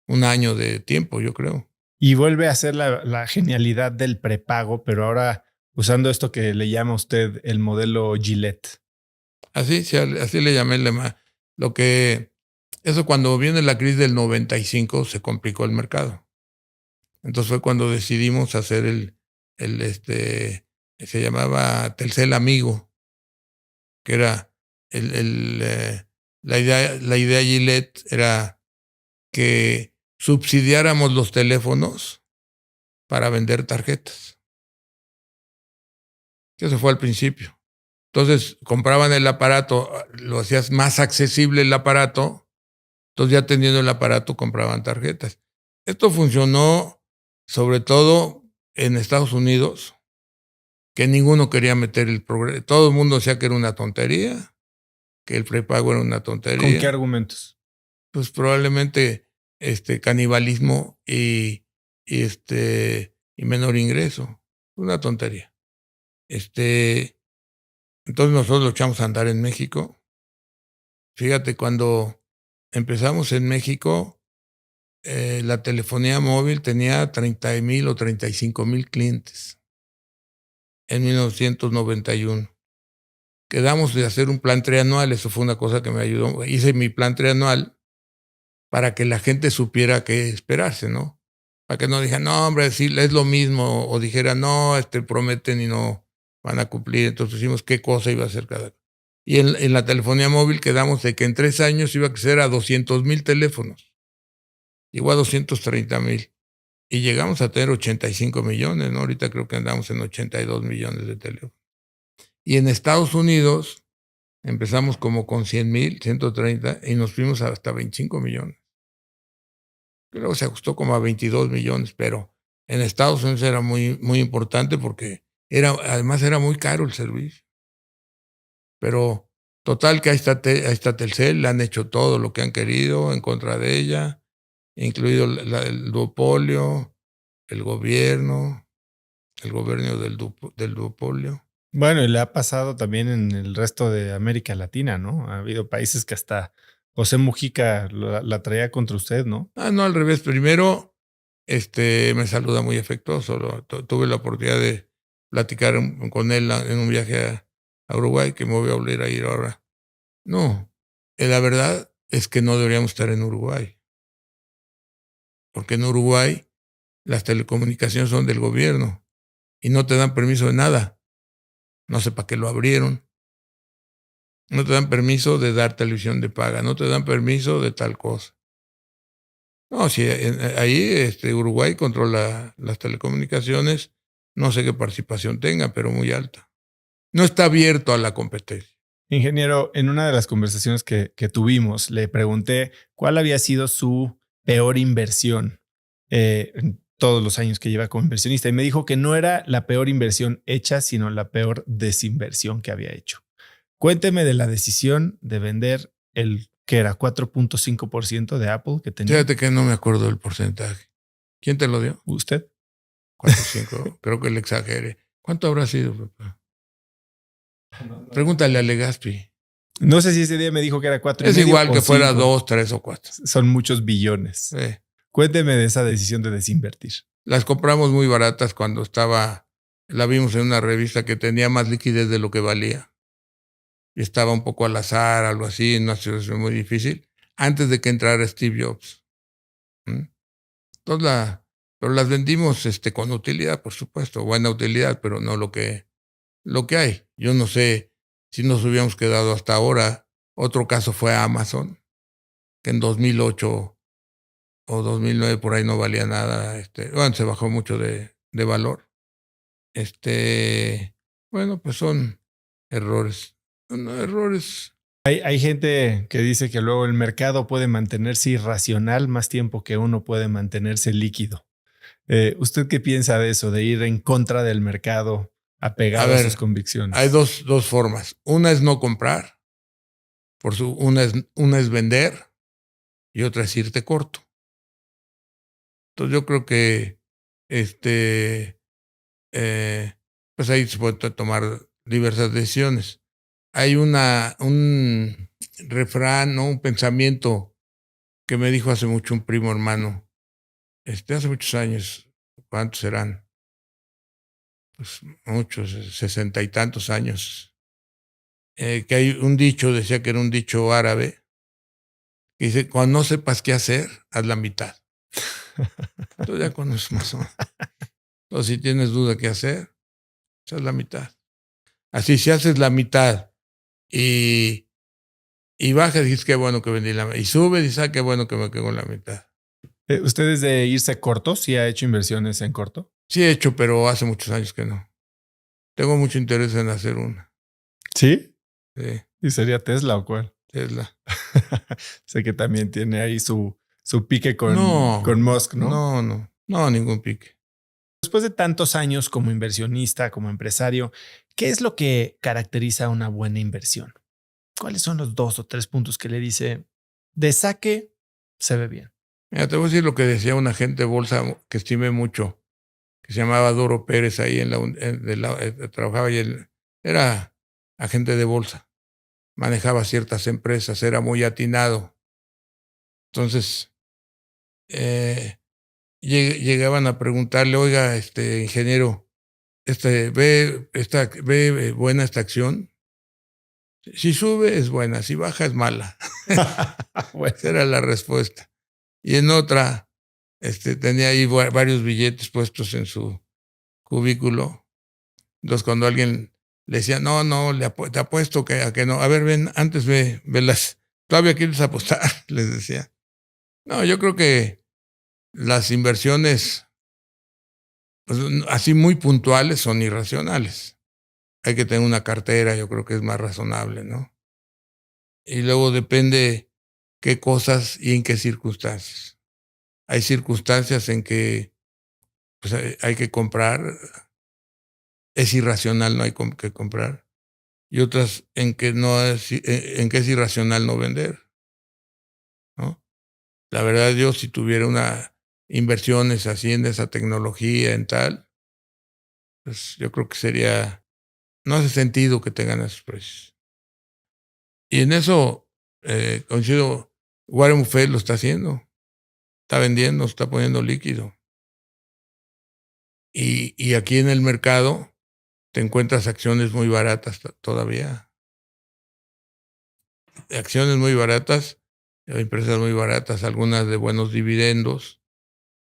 un año de tiempo, yo creo. Y vuelve a ser la genialidad del prepago, pero ahora usando esto que le llama usted el modelo Gillette. Así le llamé. Eso cuando viene la crisis del 95 se complicó el mercado. Entonces fue cuando decidimos hacer se llamaba Telcel Amigo, que era la idea Gillette era que subsidiáramos los teléfonos para vender tarjetas. Eso fue al principio. Entonces compraban el aparato, lo hacías más accesible el aparato, entonces ya teniendo el aparato compraban tarjetas. Esto funcionó sobre todo en Estados Unidos, que ninguno quería meter el progreso. Todo el mundo decía que era una tontería, que el prepago era una tontería. ¿Con qué argumentos? Pues probablemente canibalismo y menor ingreso. Una tontería. Entonces nosotros lo echamos a andar en México. Fíjate, cuando empezamos en México, la telefonía móvil tenía 30,000 o 35,000 clientes en 1991. Quedamos de hacer un plan trianual, eso fue una cosa que me ayudó. Hice mi plan trianual para que la gente supiera qué esperarse, ¿no? Para que no digan, no, hombre, sí, es lo mismo, o dijera, no, prometen y no van a cumplir. Entonces hicimos qué cosa iba a hacer cada. Y en la telefonía móvil quedamos de que en 3 años iba a crecer a 200,000 teléfonos. Llegó a 230,000. Y llegamos a tener 85 millones, ¿no? Ahorita creo que andamos en 82 millones de teléfonos. Y en Estados Unidos empezamos como con 100,000, 130, y nos fuimos hasta 25 millones. Luego se ajustó como a 22 millones, pero en Estados Unidos era muy, muy importante porque además era muy caro el servicio. Pero total que ahí está Telcel, le han hecho todo lo que han querido en contra de ella, incluido el duopolio, el gobierno del duopolio. Bueno, y le ha pasado también en el resto de América Latina, ¿no? Ha habido países que hasta José Mujica la traía contra usted, ¿no? No, al revés. Primero, me saluda muy afectuoso. Tuve la oportunidad de platicar con él en un viaje a Uruguay, que me voy a volver a ir ahora. No, la verdad es que no deberíamos estar en Uruguay. Porque en Uruguay las telecomunicaciones son del gobierno y no te dan permiso de nada. No sé para qué lo abrieron. No te dan permiso de dar televisión de paga. No te dan permiso de tal cosa. No, si ahí Uruguay controla las telecomunicaciones, no sé qué participación tenga, pero muy alta. No está abierto a la competencia. Ingeniero, en una de las conversaciones que tuvimos, le pregunté cuál había sido su peor inversión en todos los años que lleva como inversionista, y me dijo que no era la peor inversión hecha, sino la peor desinversión que había hecho. Cuénteme de la decisión de vender el que era 4.5% de Apple que tenía. Fíjate que no me acuerdo del porcentaje. ¿Quién te lo dio? ¿Usted? 4.5. Creo que le exagere. ¿Cuánto habrá sido, papá? Pregúntale a Legaspi. No sé si ese día me dijo que era 4. Es igual que fuera 2, 3 o 4. Son muchos billones. Cuénteme de esa decisión de desinvertir. Las compramos muy baratas cuando la vimos en una revista que tenía más liquidez de lo que valía. Y estaba un poco al azar, algo así, en una situación muy difícil. antes de que entrara Steve Jobs. Entonces pero las vendimos con utilidad, por supuesto, buena utilidad, pero no lo que hay. Yo no sé si nos hubiéramos quedado hasta ahora. Otro caso fue Amazon, que en 2008 o 2009 por ahí no valía nada. Se bajó mucho de valor. Bueno, pues son errores. Errores. Hay gente que dice que luego el mercado puede mantenerse irracional más tiempo que uno puede mantenerse líquido. ¿Usted qué piensa de eso, de ir en contra del mercado, apegado a sus convicciones? Hay dos formas. Una es no comprar, una es vender y otra es irte corto. Entonces yo creo que pues ahí se puede tomar diversas decisiones. Hay un refrán, ¿no? Un pensamiento que me dijo hace mucho un primo hermano, hace muchos años. ¿Cuántos serán? Pues muchos, 60 y tantos años. Que hay un dicho, decía que era un dicho árabe, que dice, cuando no sepas qué hacer, haz la mitad. Entonces ya conoces más o menos. Entonces si tienes duda qué hacer, haz la mitad. Así, si haces la mitad y bajas, dices qué bueno que vendí la mitad. Y sube, dices qué bueno que me quedo en la mitad. ¿Usted es de irse corto? ¿Sí ha hecho inversiones en corto? Sí he hecho, pero hace muchos años que no. Tengo mucho interés en hacer una. ¿Sí? Sí. ¿Y sería Tesla o cuál? Tesla. Sé que también tiene ahí su pique con Musk, ¿no? No, ningún pique. Después de tantos años como inversionista, como empresario, ¿qué es lo que caracteriza una buena inversión? ¿Cuáles son los 2 o 3 puntos que le dice, de saque, se ve bien? Mira, te voy a decir lo que decía un agente de bolsa que estimé mucho, que se llamaba Doro Pérez, ahí trabajaba y él era agente de bolsa, manejaba ciertas empresas, era muy atinado. Entonces, llegaban a preguntarle, oiga, ingeniero, ¿ve buena esta acción? Si sube es buena, si baja es mala. Bueno. Esa era la respuesta. Y en otra, tenía ahí varios billetes puestos en su cubículo. Entonces cuando alguien le decía, no, te apuesto a que no. A ver, ven, antes ve las. ¿Todavía quieres apostar? Les decía. No, yo creo que las inversiones, pues, así muy puntuales, son irracionales. Hay que tener una cartera, yo creo que es más razonable, ¿no? Y luego depende qué cosas y en qué circunstancias. Hay circunstancias en que pues, hay que comprar, es irracional, no hay que comprar. Y otras en que es irracional no vender, ¿no? La verdad, yo si tuviera inversiones así en esa tecnología, en tal, pues yo creo que no hace sentido que tengan esos precios. Y en eso coincido, Warren Buffett lo está haciendo. Está vendiendo, está poniendo líquido. Y aquí en el mercado te encuentras acciones muy baratas todavía. Acciones muy baratas, empresas muy baratas, algunas de buenos dividendos.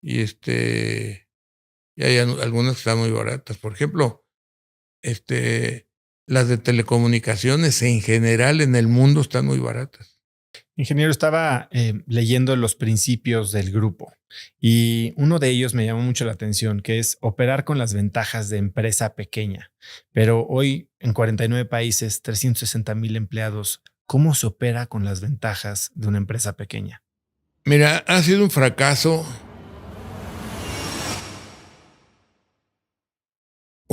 Y hay algunas que están muy baratas. Por ejemplo, las de telecomunicaciones en general en el mundo están muy baratas. Ingeniero, estaba leyendo los principios del grupo y uno de ellos me llamó mucho la atención, que es operar con las ventajas de empresa pequeña. Pero hoy en 49 países, 360,000 empleados, ¿cómo se opera con las ventajas de una empresa pequeña? Mira, ha sido un fracaso.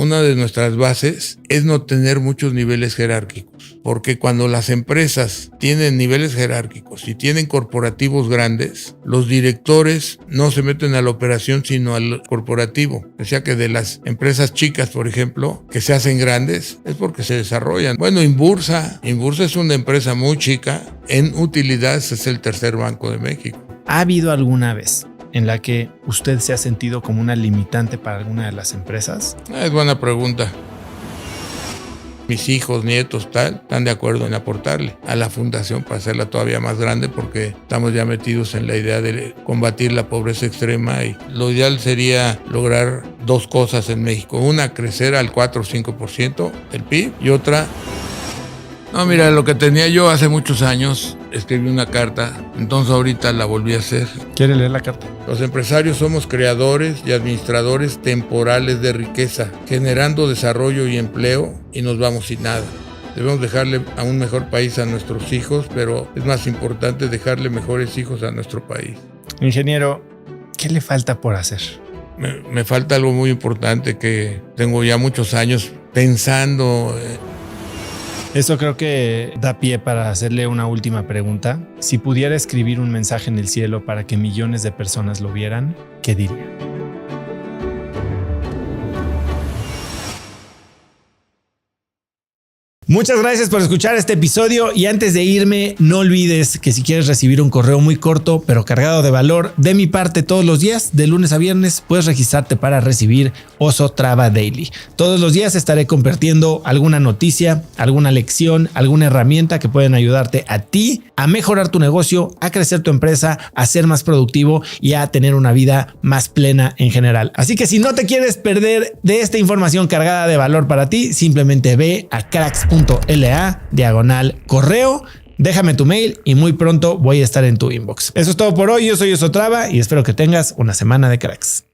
Una de nuestras bases es no tener muchos niveles jerárquicos, porque cuando las empresas tienen niveles jerárquicos y tienen corporativos grandes, los directores no se meten a la operación sino al corporativo. O sea que de las empresas chicas, por ejemplo, que se hacen grandes, es porque se desarrollan. Bueno, Inbursa es una empresa muy chica, en utilidades es el tercer banco de México. ¿Ha habido alguna vez en la que usted se ha sentido como una limitante para alguna de las empresas? Es buena pregunta. mis hijos, nietos, tal, están de acuerdo en aportarle a la fundación para hacerla todavía más grande, porque estamos ya metidos en la idea de combatir la pobreza extrema, y lo ideal sería lograr dos cosas en México. Una, crecer al 4 o 5% del PIB, y otra... No, mira, lo que tenía yo hace muchos años, escribí una carta, entonces ahorita la volví a hacer. ¿Quiere leer la carta? Los empresarios somos creadores y administradores temporales de riqueza, generando desarrollo y empleo, y nos vamos sin nada. Debemos dejarle a un mejor país a nuestros hijos, pero es más importante dejarle mejores hijos a nuestro país. Ingeniero, ¿qué le falta por hacer? Me falta algo muy importante que tengo ya muchos años pensando. Esto creo que da pie para hacerle una última pregunta. Si pudiera escribir un mensaje en el cielo para que millones de personas lo vieran, ¿qué diría? Muchas gracias por escuchar este episodio, y antes de irme, no olvides que si quieres recibir un correo muy corto pero cargado de valor de mi parte todos los días, de lunes a viernes, puedes registrarte para recibir Oso Traba Daily. Todos los días estaré compartiendo alguna noticia, alguna lección, alguna herramienta que pueden ayudarte a ti a mejorar tu negocio, a crecer tu empresa, a ser más productivo y a tener una vida más plena en general. Así que si no te quieres perder de esta información cargada de valor para ti, simplemente ve a cracks.la/correo, déjame tu mail y muy pronto voy a estar en tu inbox. Eso es todo por hoy. Yo soy Oso Traba y espero que tengas una semana de cracks.